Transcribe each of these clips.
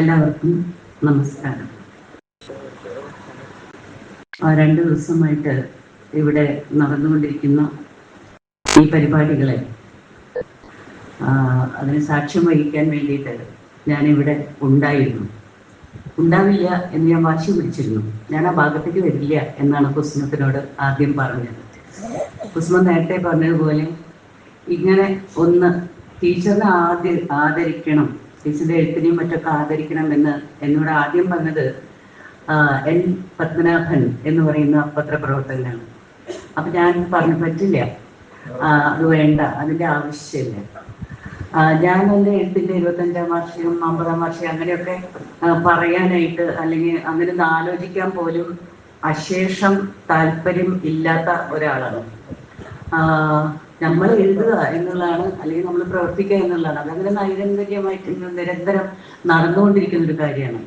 എല്ലാവർക്കും നമസ്കാരം. 2 ദിവസമായിട്ട് ഇവിടെ നടന്നുകൊണ്ടിരിക്കുന്ന ഈ പരിപാടികളെ അതിന് സാക്ഷ്യം വഹിക്കാൻ വേണ്ടിയിട്ട് ഞാനിവിടെ ഉണ്ടാവില്ല എന്ന് ഞാൻ വാശി പിടിച്ചിരുന്നു. ഞാൻ ആ ഭാഗത്തേക്ക് വരില്ല എന്നാണ് കുസുമത്തിനോട് ആദ്യം പറഞ്ഞത്. കുസുമ നേരത്തെ പറഞ്ഞതുപോലെ ഇങ്ങനെ ഒന്ന് ടീച്ചറിനെ ആദരിക്കണം, ടീച്ചറിന്റെ എഴുത്തിനെയും മറ്റൊക്കെ ആദരിക്കണം എന്ന് എന്നോട് ആദ്യം പറഞ്ഞത് എൻ പത്മനാഭൻ എന്ന് പറയുന്ന പത്രപ്രവർത്തകനാണ്. അപ്പൊ ഞാൻ പറഞ്ഞു പറ്റില്ല, അത് വേണ്ട, അതിന്റെ ആവശ്യമില്ല. ഞാൻ എൻ്റെ എഴുത്തിൻ്റെ 25-ാം വാർഷികം 50-ാം വാർഷികം അങ്ങനെയൊക്കെ പറയാനായിട്ട് അല്ലെങ്കിൽ അങ്ങനെ ഒന്ന് ആലോചിക്കാൻ പോലും അശേഷം താല്പര്യം ഇല്ലാത്ത ഒരാളാണ്. നമ്മൾ എഴുതുക എന്നുള്ളതാണ്, അല്ലെങ്കിൽ നമ്മൾ പ്രവർത്തിക്കുക എന്നുള്ളതാണ്. അതങ്ങനെ നൈരന്തര്യമായിട്ട് നിരന്തരം നടന്നുകൊണ്ടിരിക്കുന്ന ഒരു കാര്യമാണ്.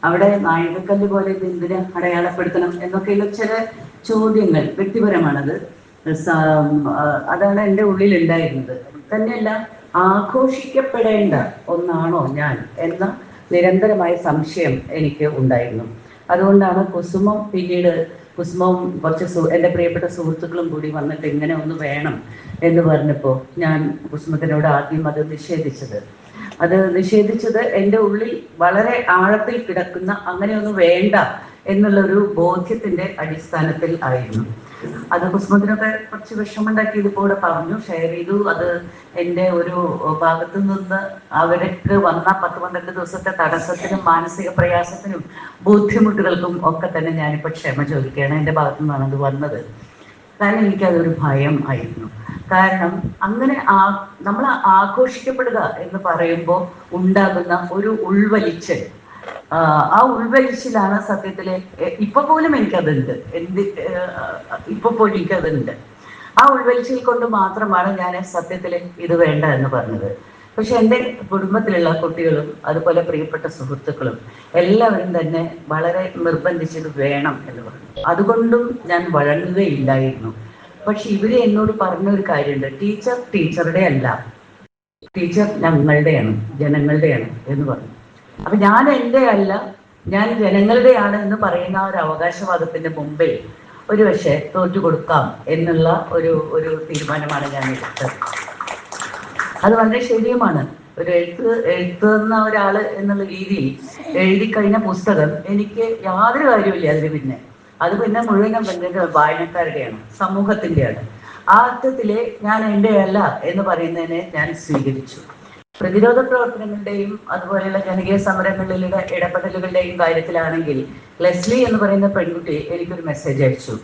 അവിടെ നാഴികക്കല്ല് പോലെ ഇത് എന്തിനെ അടയാളപ്പെടുത്തണം എന്നൊക്കെയുള്ള ചില ചോദ്യങ്ങൾ വ്യക്തിപരമാണത്. അതാണ് എൻ്റെ ഉള്ളിൽ ഉണ്ടായിരുന്നത്. തന്നെയല്ല, ആഘോഷിക്കപ്പെടേണ്ട ഒന്നാണോ ഞാൻ എന്ന നിരന്തരമായ സംശയം എനിക്ക് ഉണ്ടായിരുന്നു. അതുകൊണ്ടാണ് കുസുമവും കുറച്ച് എൻ്റെ പ്രിയപ്പെട്ട സുഹൃത്തുക്കളും കൂടി വന്നിട്ട് ഇങ്ങനെ ഒന്ന് വേണം എന്ന് പറഞ്ഞപ്പോൾ ഞാൻ കുസുമത്തിനോട് ആദ്യം അത് നിഷേധിച്ചത് എൻ്റെ ഉള്ളിൽ വളരെ ആഴത്തിൽ കിടക്കുന്ന അങ്ങനെയൊന്നും വേണ്ട എന്നുള്ളൊരു ബോധ്യത്തിന്റെ അടിസ്ഥാനത്തിൽ ആയിരുന്നു. അത് കുസുമത്തിനൊക്കെ കുറച്ച് വിഷമമുണ്ടാക്കി ഇതിപ്പോൾ പറഞ്ഞു, ഷെയർ ചെയ്തു. അത് എൻ്റെ ഒരു ഭാഗത്തു നിന്ന് അവർക്ക് വന്ന 10-12 ദിവസത്തെ തടസ്സത്തിനും മാനസിക പ്രയാസത്തിനും ബുദ്ധിമുട്ടുകൾക്കും ഒക്കെ തന്നെ ഞാനിപ്പോൾ ക്ഷമ ചോദിക്കുകയാണ്. എൻ്റെ ഭാഗത്തു നിന്നാണ് അത് വന്നത്. കാരണം എനിക്കതൊരു ഭയം ആയിരുന്നു. കാരണം അങ്ങനെ നമ്മൾ ആഘോഷിക്കപ്പെടുക എന്ന് പറയുമ്പോൾ ഉണ്ടാകുന്ന ഒരു ഉൾവലിച്ചൽ, ആ ഉൾവലിച്ചിലാണ് സത്യത്തില് ഇപ്പൊ പോലും എനിക്കതുണ്ട്. ആ ഉൾവലിച്ചിൽ കൊണ്ട് മാത്രമാണ് ഞാൻ സത്യത്തില് ഇത് വേണ്ട എന്ന് പറഞ്ഞത്. പക്ഷെ എൻ്റെ കുടുംബത്തിലുള്ള കുട്ടികളും അതുപോലെ പ്രിയപ്പെട്ട സുഹൃത്തുക്കളും എല്ലാവരും തന്നെ വളരെ നിർബന്ധിച്ചത് വേണം എന്ന് പറഞ്ഞു. അതുകൊണ്ടും ഞാൻ വഴങ്ങുകയില്ലായിരുന്നു. പക്ഷെ ഇവര് എന്നോട് പറഞ്ഞൊരു കാര്യമുണ്ട്, ടീച്ചറുടെ അല്ല, ടീച്ചർ ഞങ്ങളുടെയാണ്, ജനങ്ങളുടെയാണ് എന്ന് പറഞ്ഞു. അപ്പൊ ഞാൻ എൻ്റെ അല്ല, ഞാൻ ജനങ്ങളുടെയാണ് എന്ന് പറയുന്ന ഒരു അവകാശവാദത്തിന്റെ മുമ്പിൽ ഒരു പക്ഷേ തോറ്റു കൊടുക്കാം എന്നുള്ള ഒരു തീരുമാനമാണ് ഞാൻ എടുത്തത്. അത് വളരെ ശരിയുമാണ്. ഒരു എഴുത്തുന്ന ഒരാള് എന്നുള്ള രീതിയിൽ എഴുതി കഴിഞ്ഞ പുസ്തകം എനിക്ക് യാതൊരു കാര്യമില്ല അതിന്. പിന്നെ മുഴുവനും വായനക്കാരുടെയാണ്, സമൂഹത്തിന്റെയാണ്. ആ അർത്ഥത്തില് ഞാൻ എൻ്റെ അല്ല എന്ന് പറയുന്നതിനെ ഞാൻ സ്വീകരിച്ചു. പ്രതിരോധ പ്രവർത്തനങ്ങളുടെയും അതുപോലെയുള്ള ജനകീയ സമരങ്ങളിലെ ഇടപെടലുകളുടെയും കാര്യത്തിലാണെങ്കിൽ ലെസ്ലി എന്ന് പറയുന്ന പെൺകുട്ടി എനിക്കൊരു മെസ്സേജ് അയച്ചു.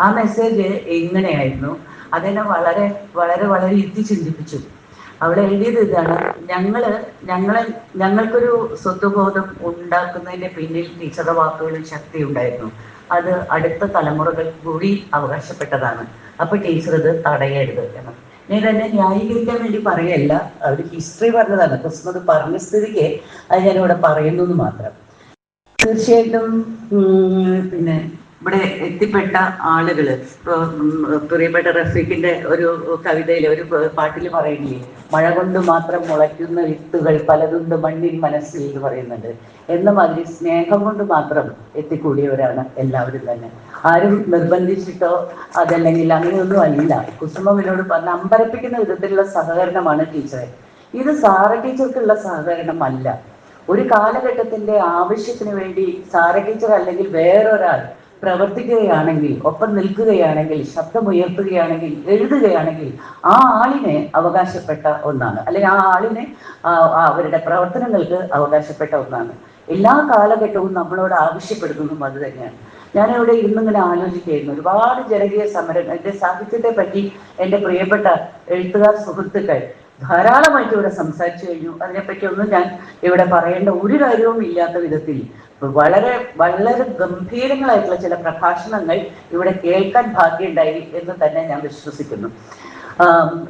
ആ മെസ്സേജ് ഇങ്ങനെയായിരുന്നു. അതെന്നെ വളരെ വളരെ വളരെ ഇരുത്തി ചിന്തിപ്പിച്ചു. അവൾ എഴുതിയത് ഇതാണ്: ഞങ്ങൾക്കൊരു സ്വത്വബോധം ഉണ്ടാക്കുന്നതിന്റെ പിന്നിൽ ടീച്ചറുടെ വാക്കുകളിൽ ശക്തി ഉണ്ടായിരുന്നു. അത് അടുത്ത തലമുറകൾ കൂടി അവകാശപ്പെട്ടതാണ്. അപ്പൊ ടീച്ചർ ഇത് തടയരുത് എന്ന്. ഞാൻ തന്നെ ന്യായീകരിക്കാൻ വേണ്ടി പറയല്ല, ഒരു ഹിസ്റ്ററി പറഞ്ഞതാണ്. കുസുമത് പറഞ്ഞ സ്ഥിതിക്ക് അത് ഞാനിവിടെ പറയുന്നു എന്ന് മാത്രം. തീർച്ചയായിട്ടും പിന്നെ ഇവിടെ എത്തിപ്പെട്ട ആളുകള്, പ്രിയപ്പെട്ട റഫീഖിന്റെ ഒരു കവിതയിൽ, ഒരു പാട്ടിൽ പറയുന്നില്ലേ, മഴ കൊണ്ട് മാത്രം മുളയ്ക്കുന്ന വിത്തുകൾ പലതുണ്ട് മണ്ണിൻ മനസ്സിൽ എന്ന് പറയുന്നുണ്ട്. എന്ന മാതിരി സ്നേഹം കൊണ്ട് മാത്രം എത്തിക്കൂടിയവരാണ് എല്ലാവരും തന്നെ. ആരും നിർബന്ധിച്ചിട്ടോ അതല്ലെങ്കിൽ അങ്ങനെയൊന്നും അല്ല. കുസുമവിനോട് പറഞ്ഞ അമ്പരപ്പിക്കുന്ന വിധത്തിലുള്ള സഹകരണമാണ് ടീച്ചറെ. ഇത് സാറ ടീച്ചർക്കുള്ള സഹകരണമല്ല. ഒരു കാലഘട്ടത്തിന്റെ ആവശ്യത്തിന് വേണ്ടി സാറ ടീച്ചർ അല്ലെങ്കിൽ വേറൊരാൾ പ്രവർത്തിക്കുകയാണെങ്കിൽ, ഒപ്പം നിൽക്കുകയാണെങ്കിൽ, ശബ്ദമുയർത്തുകയാണെങ്കിൽ, എഴുതുകയാണെങ്കിൽ ആ ആളിനെ അവകാശപ്പെട്ട ഒന്നാണ്, അല്ലെങ്കിൽ ആ ആളിനെ അവരുടെ പ്രവർത്തനങ്ങൾക്ക് അവകാശപ്പെട്ട ഒന്നാണ്. എല്ലാ കാലഘട്ടവും നമ്മളോട് ആവശ്യപ്പെടുന്നതും അത് തന്നെയാണ്. ഞാനിവിടെ ഇന്നിങ്ങനെ ആലോചിക്കുകയായിരുന്നു. ഒരുപാട് ജനകീയ സമരങ്ങൾ, എൻ്റെ സാഹിത്യത്തെ പറ്റി എൻ്റെ പ്രിയപ്പെട്ട എഴുത്തുകാർ സുഹൃത്തുക്കൾ ധാരാളമായിട്ട് ഇവിടെ സംസാരിച്ചു കഴിഞ്ഞു. അതിനെപ്പറ്റി ഒന്നും ഞാൻ ഇവിടെ പറയേണ്ട ഒരു കാര്യവും ഇല്ലാത്ത വിധത്തിൽ വളരെ വളരെ ഗംഭീരങ്ങളായിട്ടുള്ള ചില പ്രഭാഷണങ്ങൾ ഇവിടെ കേൾക്കാൻ ഭാഗ്യമുണ്ടായി എന്ന് തന്നെ ഞാൻ വിശ്വസിക്കുന്നു.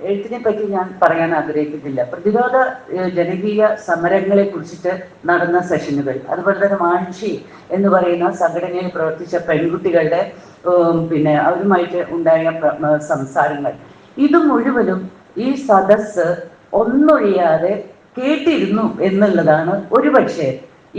എഴുത്തിനെ പറ്റി ഞാൻ പറയാൻ ആഗ്രഹിക്കുന്നില്ല. പ്രതിരോധ ജനകീയ സമരങ്ങളെ കുറിച്ചിട്ട് നടന്ന സെഷനുകൾ, അതുപോലെ തന്നെ മാൻഷി എന്ന് പറയുന്ന സംഘടനയിൽ പ്രവർത്തിച്ച പെൺകുട്ടികളുടെ പിന്നെ അവരുമായിട്ട് ഉണ്ടായ സംസാരങ്ങൾ, ഇത് മുഴുവനും ഈ സദസ്സ് ഒന്നൊഴിയാതെ കേട്ടിരുന്നു എന്നുള്ളതാണ് ഒരുപക്ഷെ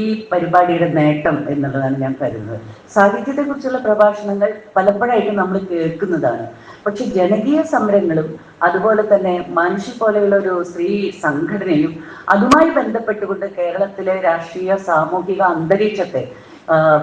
ഈ പരിപാടിയുടെ നേട്ടം എന്നുള്ളതാണ് ഞാൻ കരുതുന്നത്. സാഹിത്യത്തെക്കുറിച്ചുള്ള പ്രഭാഷണങ്ങൾ പലപ്പോഴായിട്ട് നമ്മൾ കേൾക്കുന്നതാണ്. പക്ഷെ ജനകീയ സമരങ്ങളും അതുപോലെ തന്നെ മനുഷ്യ പോലെയുള്ള ഒരു സ്ത്രീ സംഘടനയും അതുമായി ബന്ധപ്പെട്ടുകൊണ്ട് കേരളത്തിലെ രാഷ്ട്രീയ സാമൂഹിക അന്തരീക്ഷത്തെ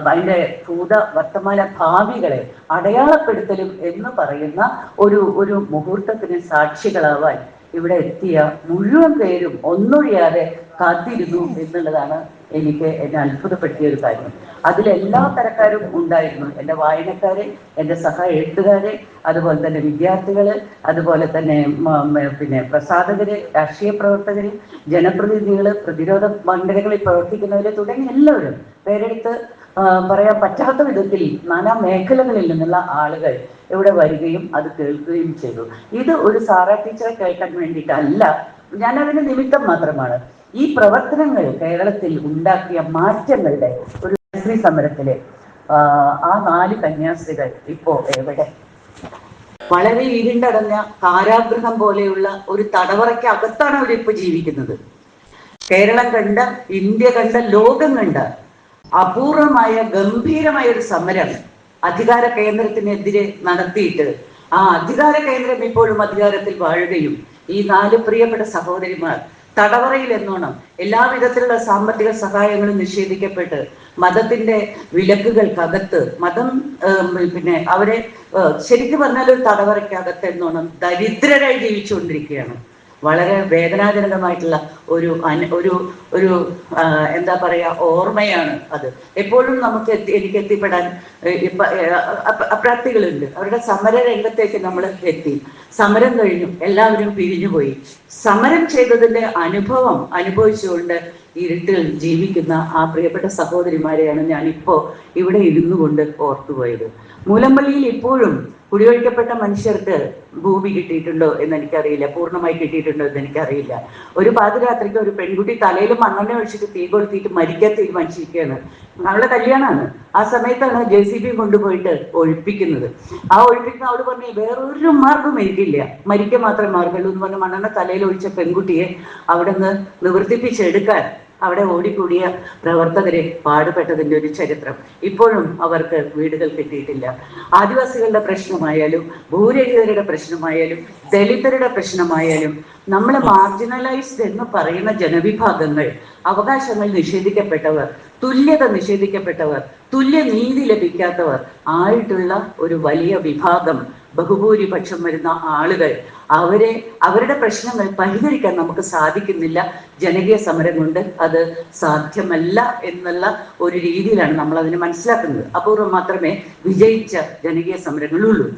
അതിൻ്റെ ഭൂത വർത്തമാന ഭാവികളെ അടയാളപ്പെടുത്തലും എന്ന് പറയുന്ന ഒരു മുഹൂർത്തത്തിന് സാക്ഷികളാവാൻ ഇവിടെ എത്തിയ മുഴുവൻ പേരും ഒന്നൊഴിയാതെ കാത്തിരുന്നു എന്നുള്ളതാണ് എന്നെ അത്ഭുതപ്പെടുത്തിയ ഒരു കാര്യം. അതിലെല്ലാ തരക്കാരും ഉണ്ടായിരുന്നു. എൻ്റെ വായനക്കാര്, എൻ്റെ സഹ എഴുത്തുകാര്, അതുപോലെ തന്നെ വിദ്യാർത്ഥികള്, അതുപോലെ തന്നെ പിന്നെ പ്രസാധകര്, രാഷ്ട്രീയ പ്രവർത്തകര്, ജനപ്രതിനിധികള്, പ്രതിരോധ മണ്ഡലങ്ങളിൽ പ്രവർത്തിക്കുന്നവര് തുടങ്ങി എല്ലാവരും പേരെടുത്ത് പറയാൻ പറ്റാത്ത വിധത്തിൽ നാനാ മേഖലകളിൽ നിന്നുള്ള ആളുകൾ ഇവിടെ വരികയും അത് കേൾക്കുകയും ചെയ്തു. ഇത് ഒരു സാറാ ടീച്ചറെ കേൾക്കാൻ വേണ്ടിയിട്ടല്ല, ഞാനതിന് നിമിത്തം മാത്രമാണ്. ഈ പ്രവർത്തനങ്ങൾ കേരളത്തിൽ ഉണ്ടാക്കിയ മാറ്റങ്ങളുടെ ഒരു സ്ത്രീ സമരത്തിലെ ആ 4 കന്യാസ്ത്രീകൾ ഇപ്പോ എവിടെ? വളരെ ഇരുണ്ടടഞ്ഞ കാരാഗൃഹം പോലെയുള്ള ഒരു തടവറയ്ക്ക് അകത്താണ് അവരിപ്പോ ജീവിക്കുന്നത്. കേരളം കണ്ട, ഇന്ത്യ കണ്ട, ലോകം കണ്ട അപൂർവമായ ഗംഭീരമായ ഒരു സമരം അധികാര കേന്ദ്രത്തിനെതിരെ നടത്തിയിട്ട് ആ അധികാര കേന്ദ്രം ഇപ്പോഴും അധികാരത്തിൽ വാഴുകയും ഈ 4 പ്രിയപ്പെട്ട സഹോദരിമാർ തടവറയിൽ എന്നോണം എല്ലാവിധത്തിലുള്ള സാമ്പത്തിക സഹായങ്ങളും നിഷേധിക്കപ്പെട്ട് മതത്തിന്റെ വിലക്കുകൾക്കകത്ത് മതം പിന്നെ അവരെ ശരിക്കും പറഞ്ഞാൽ ഒരു തടവറയ്ക്കകത്ത് എന്നോണം ദരിദ്രരായി ജീവിച്ചുകൊണ്ടിരിക്കുകയാണ്. വളരെ വേദനാജനകമായിട്ടുള്ള ഒരു എന്താ പറയാ ഓർമ്മയാണ് അത്. എപ്പോഴും നമുക്ക് എനിക്ക് എത്തിപ്പെടാൻ അപ്രാപ്തികളുണ്ട്. അവരുടെ സമര രംഗത്തേക്ക് നമ്മൾ എത്തി. സമരം കഴിഞ്ഞു, എല്ലാവരും പിരിഞ്ഞുപോയി. സമരം ചെയ്തതിന്റെ അനുഭവം അനുഭവിച്ചുകൊണ്ട് ഇരുട്ടിൽ ജീവിക്കുന്ന ആ പ്രിയപ്പെട്ട സഹോദരിമാരെയാണ് ഞാനിപ്പോ ഇവിടെ ഇരുന്നു കൊണ്ട് ഓർത്തുപോയത്. മൂലമ്പള്ളിയിൽ ഇപ്പോഴും കുടിയൊഴിക്കപ്പെട്ട മനുഷ്യർക്ക് ഭൂമി കിട്ടിയിട്ടുണ്ടോ എന്ന് എനിക്കറിയില്ല, പൂർണ്ണമായി കിട്ടിയിട്ടുണ്ടോ എന്ന് എനിക്കറിയില്ല. ഒരു പാതിരാത്രിക്ക് ഒരു പെൺകുട്ടി തലയിൽ മണ്ണെണ്ണ ഒഴിച്ചിട്ട് തീ കൊളുത്തിയിട്ട് മരിക്കാൻ തീരുമാനിച്ചിരിക്കുകയാണ്. അവളുടെ കല്യാണമാണ്. ആ സമയത്താണ് JCB കൊണ്ടുപോയിട്ട് ഒഴിപ്പിക്കുന്നത്. ആ ഒഴിപ്പിക്കുന്ന അവള് പറഞ്ഞു വേറൊരു മാർഗം എനിക്കില്ല, മരിക്കാൻ മാത്രമേ മാർഗമുള്ളൂ എന്ന് പറഞ്ഞ് മണ്ണെണ്ണ തലയിൽ ഒഴിച്ച പെൺകുട്ടിയെ അവിടെ നിന്ന് നിവർത്തിപ്പിച്ചെടുക്കാൻ അവിടെ ഓടിക്കൂടിയ പ്രവർത്തകരെ പാടുപെട്ടതിൻ്റെ ഒരു ചരിത്രം. ഇപ്പോഴും അവർക്ക് വീടുകൾ കിട്ടിയിട്ടില്ല. ആദിവാസികളുടെ പ്രശ്നമായാലും ഭൂരഹിതരുടെ പ്രശ്നമായാലും ദലിതരുടെ പ്രശ്നമായാലും നമ്മൾ മാർജിനലൈസ്ഡ് എന്ന് പറയുന്ന ജനവിഭാഗങ്ങൾ, അവകാശങ്ങൾ നിഷേധിക്കപ്പെട്ടവർ, തുല്യത നിഷേധിക്കപ്പെട്ടവർ, തുല്യനീതി ലഭിക്കാത്തവർ ആയിട്ടുള്ള ഒരു വലിയ വിഭാഗം, ബഹുഭൂരിപക്ഷം വരുന്ന ആളുകൾ, അവരുടെ പ്രശ്നങ്ങൾ പരിഹരിക്കാൻ നമുക്ക് സാധിക്കുന്നില്ല. ജനകീയ സമരം കൊണ്ട് അത് സാധ്യമല്ല എന്നുള്ള ഒരു രീതിയിലാണ് നമ്മൾ അതിനെ മനസ്സിലാക്കുന്നത്. അപൂർവം മാത്രമേ വിജയിച്ച ജനകീയ സമരങ്ങളുള്ളൂ.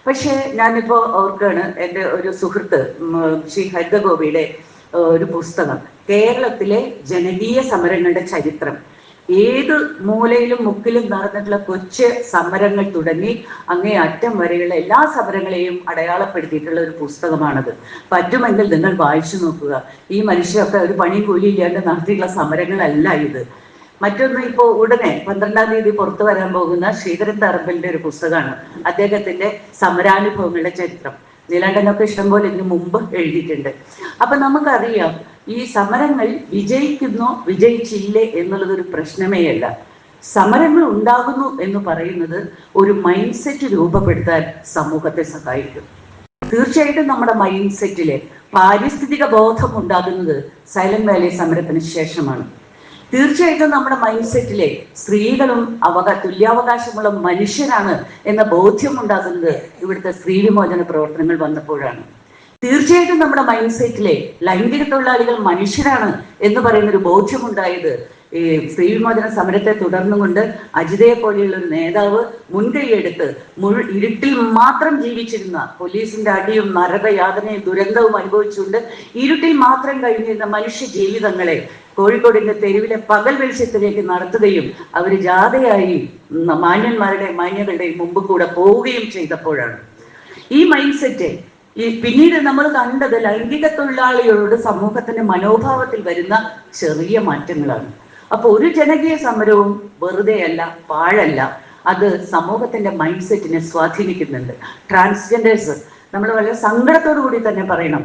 പക്ഷേ ഞാനിപ്പോ ഓർക്കാണ് എൻ്റെ ഒരു സുഹൃത്ത് ശ്രീ ഹരിതഗോപിയുടെ ഒരു പുസ്തകം, കേരളത്തിലെ ജനകീയ സമരങ്ങളുടെ ചരിത്രം. ഏത് മൂലയിലും മുക്കിലും നടന്നിട്ടുള്ള കൊച്ചു സമരങ്ങൾ തുടങ്ങി അങ്ങേ അറ്റം വരെയുള്ള എല്ലാ സമരങ്ങളെയും അടയാളപ്പെടുത്തിയിട്ടുള്ള ഒരു പുസ്തകമാണത്. പറ്റുമെങ്കിൽ നിങ്ങൾ വായിച്ചു നോക്കുക. ഈ മനുഷ്യരൊക്കെ ഒരു പണി കൂലിയില്ലാണ്ട് നടത്തിയിട്ടുള്ള സമരങ്ങളല്ല ഇത്. മറ്റൊന്ന്, ഇപ്പോൾ ഉടനെ 12-ാം തീയതി പുറത്തു വരാൻ പോകുന്ന ശ്രീധരൻ തറമ്പലിന്റെ ഒരു പുസ്തകമാണ്. അദ്ദേഹത്തിന്റെ സമരാനുഭവങ്ങളുടെ ചരിത്രം. നീലാണ്ടനൊക്കെ ഇഷ്ടംപോലെ ഇതിനു മുമ്പ് എഴുതിയിട്ടുണ്ട്. അപ്പൊ നമുക്കറിയാം ഈ സമരങ്ങൾ വിജയിക്കുന്നോ വിജയിച്ചില്ലേ എന്നുള്ളതൊരു പ്രശ്നമേ അല്ല. സമരങ്ങൾ ഉണ്ടാകുന്നു എന്ന് പറയുന്നത് ഒരു മൈൻഡ് സെറ്റ് രൂപപ്പെടുത്താൻ സമൂഹത്തെ സഹായിക്കും. തീർച്ചയായിട്ടും നമ്മുടെ മൈൻഡ് സെറ്റിലെ പാരിസ്ഥിതിക ബോധം ഉണ്ടാകുന്നത് സൈലന്റ് വാലി സമരത്തിന് ശേഷമാണ്. തീർച്ചയായിട്ടും നമ്മുടെ മൈൻഡ് സെറ്റിലെ സ്ത്രീകളും തുല്യാവകാശമുള്ള മനുഷ്യരാണ് എന്ന ബോധ്യം ഉണ്ടാകുന്നത് ഇവിടുത്തെ സ്ത്രീ വിമോചന പ്രവർത്തനങ്ങൾ വന്നപ്പോഴാണ്. തീർച്ചയായിട്ടും നമ്മുടെ മൈൻഡ് സെറ്റിലെ ലൈംഗിക തൊഴിലാളികൾ മനുഷ്യരാണ് എന്ന് പറയുന്ന ഒരു ബോധ്യമുണ്ടായത് ഈ സ്ത്രീ വിമോചന സമരത്തെ തുടർന്നുകൊണ്ട് അജിതയെ പോലെയുള്ള ഒരു നേതാവ് മുൻകൈയെടുത്ത് ഇരുട്ടിൽ മാത്രം ജീവിച്ചിരുന്ന, പോലീസിന്റെ അടിയും നരകയാതനയും ദുരന്തവും അനുഭവിച്ചുകൊണ്ട് ഇരുട്ടിൽ മാത്രം കഴിഞ്ഞിരുന്ന മനുഷ്യ ജീവിതങ്ങളെ കോഴിക്കോടിന്റെ തെരുവിലെ പകൽ വെളിച്ചത്തിലേക്ക് നടത്തുകയും അവർ ജാഥയായി മാന്യങ്ങളുടെയും മുമ്പ് കൂടെ പോവുകയും ചെയ്തപ്പോഴാണ് ഈ മൈൻഡ് സെറ്റ് പിന്നീട് നമ്മൾ കണ്ടത് ലൈംഗിക തൊഴിലാളികളോട് സമൂഹത്തിന്റെ മനോഭാവത്തിൽ വരുന്ന ചെറിയ മാറ്റങ്ങളാണ്. അപ്പൊ ഒരു ജനകീയ സമരവും വെറുതെയല്ല, പാഴല്ല. അത് സമൂഹത്തിന്റെ മൈൻഡ് സെറ്റിനെ സ്വാധീനിക്കുന്നുണ്ട്. ട്രാൻസ്ജെൻഡേഴ്സ്, നമ്മൾ വളരെ സങ്കടത്തോടു കൂടി തന്നെ പറയണം,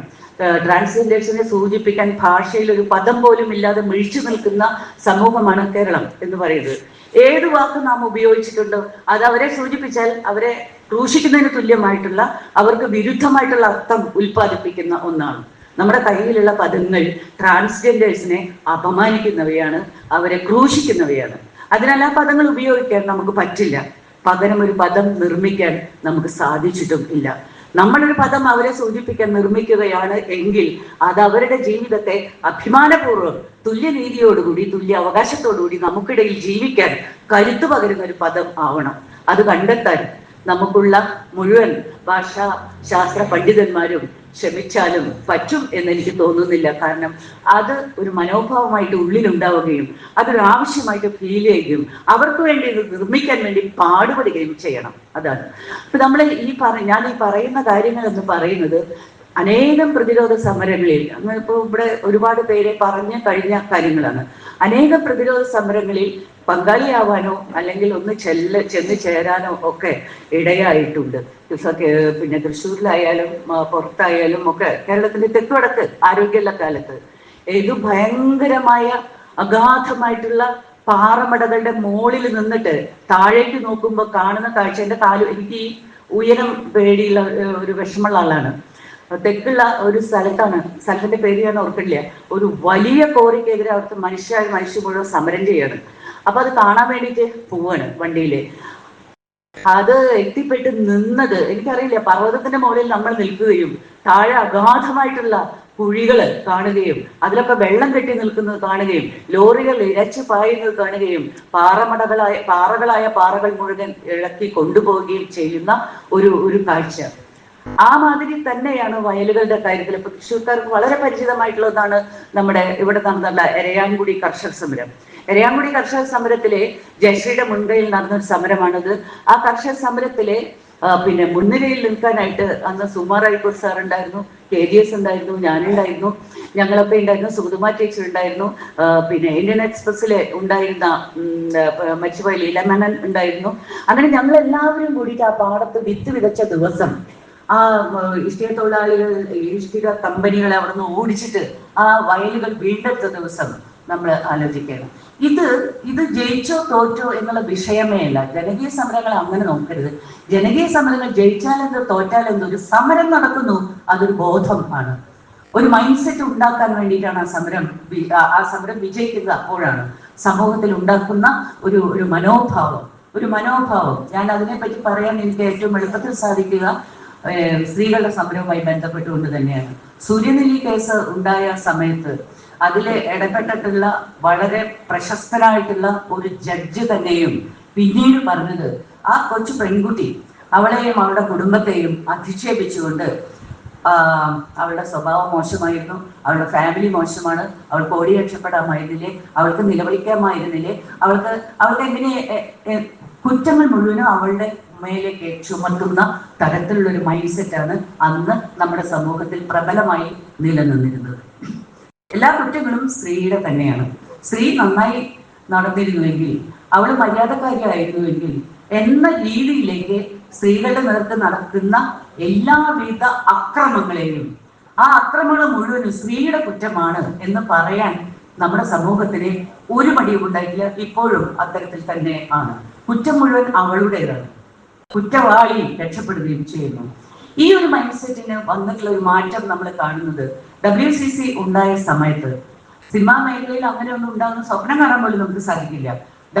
ട്രാൻസ്ജെൻഡേഴ്സിനെ സൂചിപ്പിക്കാൻ ഭാഷയിൽ ഒരു പദം പോലും ഇല്ലാതെ മിഴിച്ചു നിൽക്കുന്ന സമൂഹമാണ് കേരളം എന്ന് പറയുന്നത്. ഏത് വാക്ക് നാം ഉപയോഗിച്ചിട്ടുണ്ടോ അത് അവരെ സൂചിപ്പിച്ചാൽ അവരെ ക്രൂശിക്കുന്നതിന് തുല്യമായിട്ടുള്ള, അവർക്ക് വിരുദ്ധമായിട്ടുള്ള അർത്ഥം ഉൽപ്പാദിപ്പിക്കുന്ന ഒന്നാണ്. നമ്മുടെ കയ്യിലുള്ള പദങ്ങൾ ട്രാൻസ്ജെൻഡേഴ്സിനെ അപമാനിക്കുന്നവയാണ്, അവരെ ക്രൂശിക്കുന്നവയാണ്. അതിനാൽ ആ പദങ്ങൾ ഉപയോഗിക്കാൻ നമുക്ക് പറ്റില്ല. പകരം ഒരു പദം നിർമ്മിക്കാൻ നമുക്ക് സാധിച്ചിട്ടും ഇല്ല. നമ്മളൊരു പദം അവരെ സൂചിപ്പിക്കാൻ നിർമ്മിക്കുകയാണ് എങ്കിൽ അത് അവരുടെ ജീവിതത്തെ അഭിമാനപൂർവ്വം തുല്യനീതിയോടുകൂടി, തുല്യ അവകാശത്തോടുകൂടി നമുക്കിടയിൽ ജീവിക്കാൻ കരുത്തു പകരുന്ന ഒരു പദം ആവണം. അത് കണ്ടെത്താൻ നമുക്കുള്ള മുഴുവൻ ഭാഷാ ശാസ്ത്ര പണ്ഡിതന്മാരും ശ്രമിച്ചാലും പറ്റും എന്നെനിക്ക് തോന്നുന്നില്ല. കാരണം അത് ഒരു മനോഭാവമായിട്ട് ഉള്ളിലുണ്ടാവുകയും അതൊരു ആവശ്യമായിട്ട് ഫീൽ ചെയ്യുകയും അവർക്ക് വേണ്ടി ഇത് നിർമ്മിക്കാൻ വേണ്ടി പാടുപെടുകയും ചെയ്യണം. അതാണ് ഇപ്പൊ നമ്മൾ ഞാൻ ഈ പറയുന്ന കാര്യങ്ങൾ എന്ന് പറയുന്നത് അനേകം പ്രതിരോധ സമരങ്ങളിൽ, ഇപ്പോൾ ഇവിടെ ഒരുപാട് പേരെ പറഞ്ഞു കഴിഞ്ഞ കാര്യങ്ങളാണ്. അനേകം പ്രതിരോധ സമരങ്ങളിൽ പങ്കാളിയാവാനോ അല്ലെങ്കിൽ ഒന്ന് ചെന്ന് ചേരാനോ ഒക്കെ ഇടയായിട്ടുണ്ട്. പിന്നെ തൃശ്ശൂരിലായാലും പുറത്തായാലും ഒക്കെ കേരളത്തിന്റെ തെക്കുവടക്ക് ആരോഗ്യമുള്ള കാലത്ത് ഏത് ഭയങ്കരമായ അഗാധമായിട്ടുള്ള പാറമടകളുടെ മുകളിൽ നിന്നിട്ട് താഴേക്ക് നോക്കുമ്പോൾ കാണുന്ന കാഴ്ച, എൻ്റെ എനിക്ക് ഈ ഉയരം പേടിയുള്ള ഒരു വിഷമമുള്ള ആളാണ്. തെക്കുള്ള ഒരു സ്ഥലത്തിന്റെ പേര് ഞാൻ ഓർക്കില്ല. ഒരു വലിയ കോറിക്കെതിരെ അവിടുത്തെ മനുഷ്യ മുഴുവൻ സമരം ചെയ്യാണ്. അപ്പൊ അത് കാണാൻ വേണ്ടിയിട്ട് പോവാണ് വണ്ടിയില്. അത് എത്തിപ്പെട്ട് നിന്നത് എനിക്കറിയില്ല. പർവ്വതത്തിന്റെ മുകളിൽ നമ്മൾ നിൽക്കുകയും താഴെ അഗാധമായിട്ടുള്ള കുഴികള് കാണുകയും അതിലൊക്കെ വെള്ളം കെട്ടി നിൽക്കുന്നത് കാണുകയും ലോറികൾ ഇരച്ചു പായുന്നത് കാണുകയും പാറകളായ പാറകൾ മുഴുവൻ ഇളക്കി കൊണ്ടുപോവുകയും ചെയ്യുന്ന ഒരു കാഴ്ച. ആ മാതിരി തന്നെയാണ് വയലുകളുടെ കാര്യത്തിൽ. ഇപ്പൊ തൃശ്ശൂർക്കാർക്ക് വളരെ പരിചിതമായിട്ടുള്ളതാണ് നമ്മുടെ ഇവിടെ നടന്ന എരയാൻകുടി കർഷക സമരം. എരയാൻകുടി കർഷക സമരത്തിലെ ജയശ്രീയുടെ മുൻകൈയിൽ നടന്നൊരു സമരമാണിത്. ആ കർഷക സമരത്തിലെ പിന്നെ മുൻനിരയിൽ നിൽക്കാനായിട്ട് അന്ന് സുമാർ അഴിക്കൂർ സാർ ഉണ്ടായിരുന്നു, KGS ഉണ്ടായിരുന്നു, ഞാനുണ്ടായിരുന്നു, ഞങ്ങളൊക്കെ ഉണ്ടായിരുന്നു, സുഗതകുമാർ ടീച്ചർ ഉണ്ടായിരുന്നു, പിന്നെ ഇന്ത്യൻ എക്സ്പ്രസ്സിലെ ഉണ്ടായിരുന്ന മരിച്ചുപോയ ലീലാമേനൻ ഉണ്ടായിരുന്നു. അങ്ങനെ ഞങ്ങൾ എല്ലാവരും കൂടിയിട്ട് ആ പാടത്ത് വിത്ത് വിതച്ച ദിവസം ആ ഇഷ്ടിക തൊഴിലാളികൾ, ഇഷ്ടിക കമ്പനികളെ അവിടെ നിന്ന് ഓടിച്ചിട്ട് ആ വയലുകൾ വീണ്ടെടുത്ത ദിവസം നമ്മൾ ആലോചിക്കണം. ഇത് ജയിച്ചോ തോറ്റോ എന്നുള്ള വിഷയമേ അല്ല. ജനകീയ സമരങ്ങൾ അങ്ങനെ നോക്കരുത്. ജനകീയ സമരങ്ങൾ ജയിച്ചാലെന്തോ തോറ്റാലെന്തോ, ഒരു സമരം നടക്കുന്നു, അതൊരു ബോധം ആണ്. ഒരു മൈൻഡ് സെറ്റ് ഉണ്ടാക്കാൻ വേണ്ടിയിട്ടാണ് ആ സമരം വിജയിക്കുന്നത്. അപ്പോഴാണ് സമൂഹത്തിൽ ഉണ്ടാക്കുന്ന ഒരു മനോഭാവം. ഞാൻ അതിനെപ്പറ്റി പറയാൻ എനിക്ക് ഏറ്റവും എളുപ്പത്തിൽ സാധിക്കുക സ്ത്രീകളുടെ സമരവുമായി ബന്ധപ്പെട്ടുകൊണ്ട് തന്നെയാണ്. സൂര്യനെല്ലി കേസ് ഉണ്ടായ സമയത്ത് അതിൽ ഇടപെട്ടിട്ടുള്ള വളരെ പ്രശസ്തനായിട്ടുള്ള ഒരു ജഡ്ജ് തന്നെയും പിന്നീട് പറഞ്ഞത് ആ കൊച്ചു പെൺകുട്ടി അവളെയും അവളുടെ കുടുംബത്തെയും അധിക്ഷേപിച്ചുകൊണ്ട് അവളുടെ സ്വഭാവം മോശമായിരുന്നു, അവളുടെ ഫാമിലി മോശമാണ്, അവൾക്ക് ഓടി രക്ഷപ്പെടാമായിരുന്നില്ലേ, അവൾക്ക് നിലവിളിക്കാമായിരുന്നില്ലേ, അവൾക്ക് എങ്ങനെ കുറ്റങ്ങൾ മുഴുവനും അവളുടെ മേലേക്ക് ചുമത്തുന്ന തരത്തിലുള്ള ഒരു മൈൻഡ് സെറ്റാണ് അന്ന് നമ്മുടെ സമൂഹത്തിൽ പ്രബലമായി നിലനിന്നിരുന്നത്. എല്ലാ കുറ്റങ്ങളും സ്ത്രീയുടെ തന്നെയാണ്. സ്ത്രീ നന്നായി നടന്നിരുന്നുവെങ്കിൽ, അവൾ മര്യാദക്കാരിയായിരുന്നുവെങ്കിൽ എന്ന രീതിയിലേക്ക് സ്ത്രീകളുടെ നേർക്ക് നടക്കുന്ന എല്ലാവിധ അക്രമങ്ങളെയും ആ അക്രമങ്ങൾ മുഴുവനും സ്ത്രീയുടെ കുറ്റമാണ് എന്ന് പറയാൻ നമ്മുടെ സമൂഹത്തിന് ഒരു മടിയും ഉണ്ടായിട്ടില്ല. ഇപ്പോഴും അത്തരത്തിൽ തന്നെ ആണ്. കുറ്റം മുഴുവൻ അവളുടേതാണ്. കുറ്റവാളി രക്ഷപ്പെടുകയും ചെയ്യുന്നു. ഈ ഒരു മൈൻഡ് സെറ്റിന് വന്നിട്ടുള്ള ഒരു മാറ്റം നമ്മൾ കാണുന്നത് WCC ഉണ്ടായ സമയത്ത്. സിനിമാ മേഖലയിൽ അങ്ങനെയൊന്നും ഉണ്ടാകുന്ന സ്വപ്നം കാണാൻ പോലും നമുക്ക് സാധിക്കില്ല.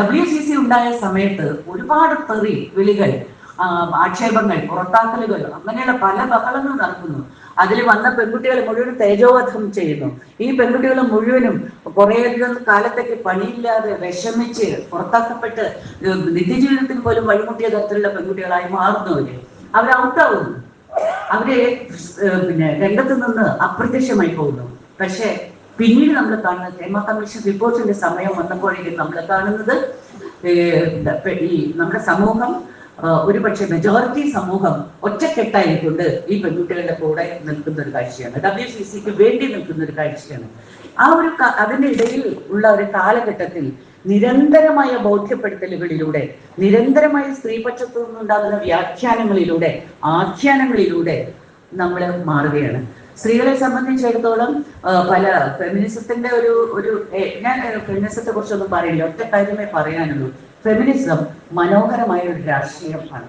WCC ഉണ്ടായ സമയത്ത് ഒരുപാട് തെറി വിളികൾ, ആക്ഷേപങ്ങൾ, പുറത്താക്കലുകൾ, അങ്ങനെയുള്ള പല ബഹളങ്ങൾ നടക്കുന്നു. അതിൽ വന്ന പെൺകുട്ടികളെ മുഴുവൻ തേജോവധം ചെയ്യുന്നു. ഈ പെൺകുട്ടികൾ മുഴുവനും കുറേയധികം കാലത്തേക്ക് പണിയില്ലാതെ വിഷമിച്ച് പുറത്താക്കപ്പെട്ട് നിത്യജീവിതത്തിൽ പോലും വഴിമുട്ടിയ തരത്തിലുള്ള പെൺകുട്ടികളായി മാറുന്നവര് അവർ ഔട്ടാവുന്നു. അവര് പിന്നെ രംഗത്ത് നിന്ന് അപ്രത്യക്ഷമായി പോകുന്നു. പക്ഷെ പിന്നീട് നമ്മൾ കാണുന്നത് ഹേമ കമ്മീഷൻ റിപ്പോർട്ടിന്റെ സമയം വന്നപ്പോഴേക്കും നമ്മൾ കാണുന്നത് ഈ നമ്മുടെ സമൂഹം ഒരുപക്ഷെ മെജോറിറ്റി സമൂഹം ഒറ്റക്കെട്ടായിക്കൊണ്ട് ഈ പെൺകുട്ടികളുടെ കൂടെ നിൽക്കുന്ന ഒരു കാഴ്ചയാണ്. WCCക്ക് വേണ്ടി നിൽക്കുന്ന ഒരു കാഴ്ചയാണ്. അതിന്റെ ഇടയിൽ ഉള്ള ഒരു കാലഘട്ടത്തിൽ നിരന്തരമായ ബോധ്യപ്പെടുത്തലുകളിലൂടെ, നിരന്തരമായ സ്ത്രീപക്ഷത്തു നിന്നുണ്ടാകുന്ന വ്യാഖ്യാനങ്ങളിലൂടെ, ആഖ്യാനങ്ങളിലൂടെ നമ്മൾ മാറുകയാണ്. സ്ത്രീകളെ സംബന്ധിച്ചിടത്തോളം പല ഫെമിനിസത്തിന്റെ ഞാൻ ഫെമിനിസത്തെ കുറിച്ചൊന്നും പറയില്ല, ഒറ്റ കാര്യമേ പറയാനുള്ളൂ. ഫെമിനിസം മനോഹരമായ ഒരു രാഷ്ട്രീയമാണ്.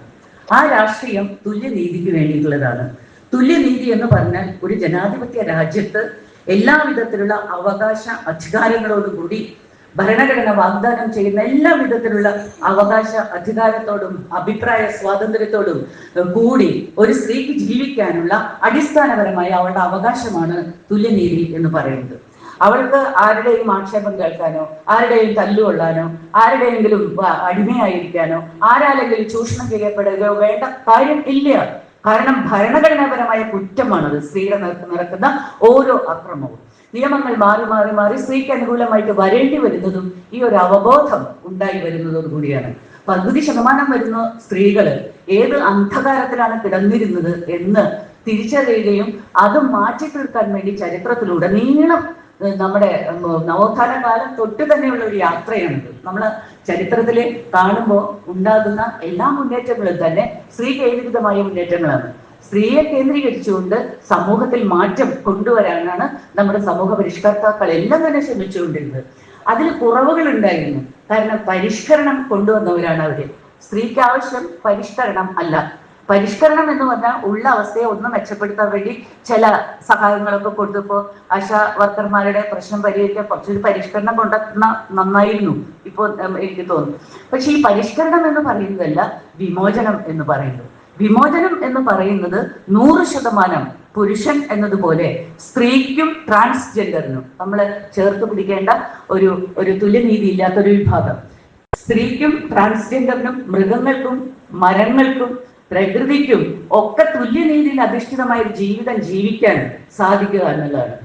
ആ രാഷ്ട്രീയം തുല്യനീതിക്ക് വേണ്ടിയിട്ടുള്ളതാണ്. തുല്യനീതി എന്ന് പറഞ്ഞാൽ ഒരു ജനാധിപത്യ രാജ്യത്ത് എല്ലാവിധത്തിലുള്ള അവകാശ അധികാരങ്ങളോടുകൂടി ഭരണഘടന വാഗ്ദാനം ചെയ്യുന്ന എല്ലാ വിധത്തിലുള്ള അവകാശ അധികാരത്തോടും അഭിപ്രായ സ്വാതന്ത്ര്യത്തോടും കൂടി ഒരു സ്ത്രീക്ക് ജീവിക്കാനുള്ള അടിസ്ഥാനപരമായ അവളുടെ അവകാശമാണ് തുല്യനീതി എന്ന് പറയുന്നത്. അവൾക്ക് ആരുടെയും ആക്ഷേപം കേൾക്കാനോ, ആരുടെയും തല്ലുകൊള്ളാനോ, ആരുടെയെങ്കിലും അടിമയായിരിക്കാനോ, ആരാലെങ്കിലും ചൂഷണം ചെയ്യപ്പെടുകയോ വേണ്ട കാര്യം ഇല്ല. കാരണം ഭരണഘടനാപരമായ കുറ്റമാണത് സ്ത്രീയുടെ നടക്കുന്ന ഓരോ അക്രമവും. നിയമങ്ങൾ മാറി മാറി മാറി സ്ത്രീക്ക് അനുകൂലമായിട്ട് വരേണ്ടി വരുന്നതും ഈ ഒരു അവബോധം ഉണ്ടായി വരുന്നതോടു കൂടിയാണ്. 10% വരുന്ന സ്ത്രീകള് ഏത് അന്ധകാരത്തിലാണ് കിടന്നിരുന്നത് എന്ന് തിരിച്ചറിയുകയും അത് മാറ്റി തീർക്കാൻ വേണ്ടി ചരിത്രത്തിലുടനീളം നമ്മുടെ നവോത്ഥാന കാലം തൊട്ട് തന്നെയുള്ള ഒരു യാത്രയാണിത്. നമ്മൾ ചരിത്രത്തിൽ കാണുമ്പോൾ ഉണ്ടാകുന്ന എല്ലാ മുന്നേറ്റങ്ങളും തന്നെ സ്ത്രീ കേന്ദ്രീകൃതമായ മുന്നേറ്റങ്ങളാണ്. സ്ത്രീയെ കേന്ദ്രീകരിച്ചുകൊണ്ട് സമൂഹത്തിൽ മാറ്റം കൊണ്ടുവരാനാണ് നമ്മുടെ സമൂഹ പരിഷ്കർത്താക്കൾ എല്ലാം തന്നെ ശ്രമിച്ചുകൊണ്ടിരുന്നത്. അതിൽ കുറവുകൾ ഉണ്ടായിരുന്നു, കാരണം പരിഷ്കരണം കൊണ്ടുവന്നവരാണ് അവര്. സ്ത്രീക്ക് ആവശ്യം പരിഷ്കരണം അല്ല. പരിഷ്കരണം എന്ന് പറഞ്ഞാൽ ഉള്ള അവസ്ഥയെ ഒന്ന് മെച്ചപ്പെടുത്താൻ വേണ്ടി ചില സഹായങ്ങളൊക്കെ കൊടുത്തപ്പോൾ ആശാ വർക്കർമാരുടെ പ്രശ്നം പരിഹരിക്കാൻ കുറച്ചൊരു പരിഷ്കരണം കൊണ്ടുവന്ന നന്നായിരുന്നു ഇപ്പോൾ എനിക്ക് തോന്നുന്നു. പക്ഷെ ഈ പരിഷ്കരണം എന്ന് പറയുന്നതല്ല വിമോചനം എന്ന് പറയുന്നത്. വിമോചനം എന്ന് പറയുന്നത് 100% പുരുഷൻ എന്നതുപോലെ സ്ത്രീക്കും ട്രാൻസ്ജെൻഡറിനും നമ്മൾ ചേർത്ത് പിടിക്കേണ്ട ഒരു തുല്യനീതി ഇല്ലാത്തൊരു വിഭാഗം. സ്ത്രീക്കും ട്രാൻസ്ജെൻഡറിനും മൃഗങ്ങൾക്കും മരങ്ങൾക്കും പ്രകൃതിക്കും ഒക്കെ തുല്യനീതിയിൽ അധിഷ്ഠിതമായ ഒരു ജീവിതം ജീവിക്കാൻ സാധിക്കുക എന്നുള്ളതാണ്.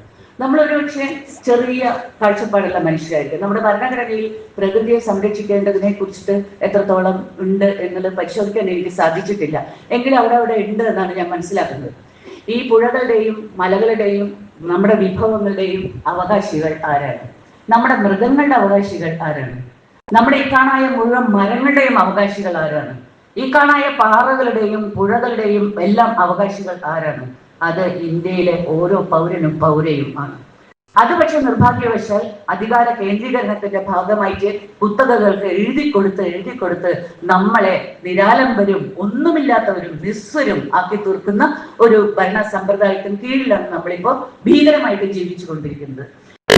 നമ്മളൊരു പക്ഷേ ചെറിയ കാഴ്ചപ്പാടുള്ള മനുഷ്യരായിരിക്കും. നമ്മുടെ ഭരണഘടനയിൽ പ്രകൃതിയെ സംരക്ഷിക്കേണ്ടതിനെ കുറിച്ചിട്ട് എത്രത്തോളം ഉണ്ട് എന്നുള്ളത് പരിശോധിക്കാൻ എനിക്ക് സാധിച്ചിട്ടില്ല. എങ്കിലും അവിടെ ഉണ്ട് എന്നാണ് ഞാൻ മനസ്സിലാക്കുന്നത്. ഈ പുഴകളുടെയും മലകളുടെയും നമ്മുടെ വിഭവങ്ങളുടെയും അവകാശികൾ ആരാണ്? നമ്മുടെ മൃഗങ്ങളുടെ അവകാശികൾ ആരാണ്? നമ്മുടെ ഈ കാണായ മുഴുവൻ മരങ്ങളുടെയും അവകാശികൾ ആരാണ്? ഈ കാണായ പാറകളുടെയും പുഴകളുടെയും എല്ലാം അവകാശികൾ ആരാണ്? അത് ഇന്ത്യയിലെ ഓരോ പൗരനും പൗരയും ആണ്. അത് പക്ഷെ നിർഭാഗ്യവശാൽ അധികാര കേന്ദ്രീകരണത്തിന്റെ ഭാഗമായിട്ട് കുത്തകകൾക്ക് എഴുതി കൊടുത്ത് നമ്മളെ നിരാലംബരും ഒന്നുമില്ലാത്തവരും നിസ്വരും ആക്കി തീർക്കുന്ന ഒരു ഭരണ സമ്പ്രദായത്തിന് കീഴിലാണ് നമ്മളിപ്പോ ഭീകരമായിട്ട് ജീവിച്ചു കൊണ്ടിരിക്കുന്നത്.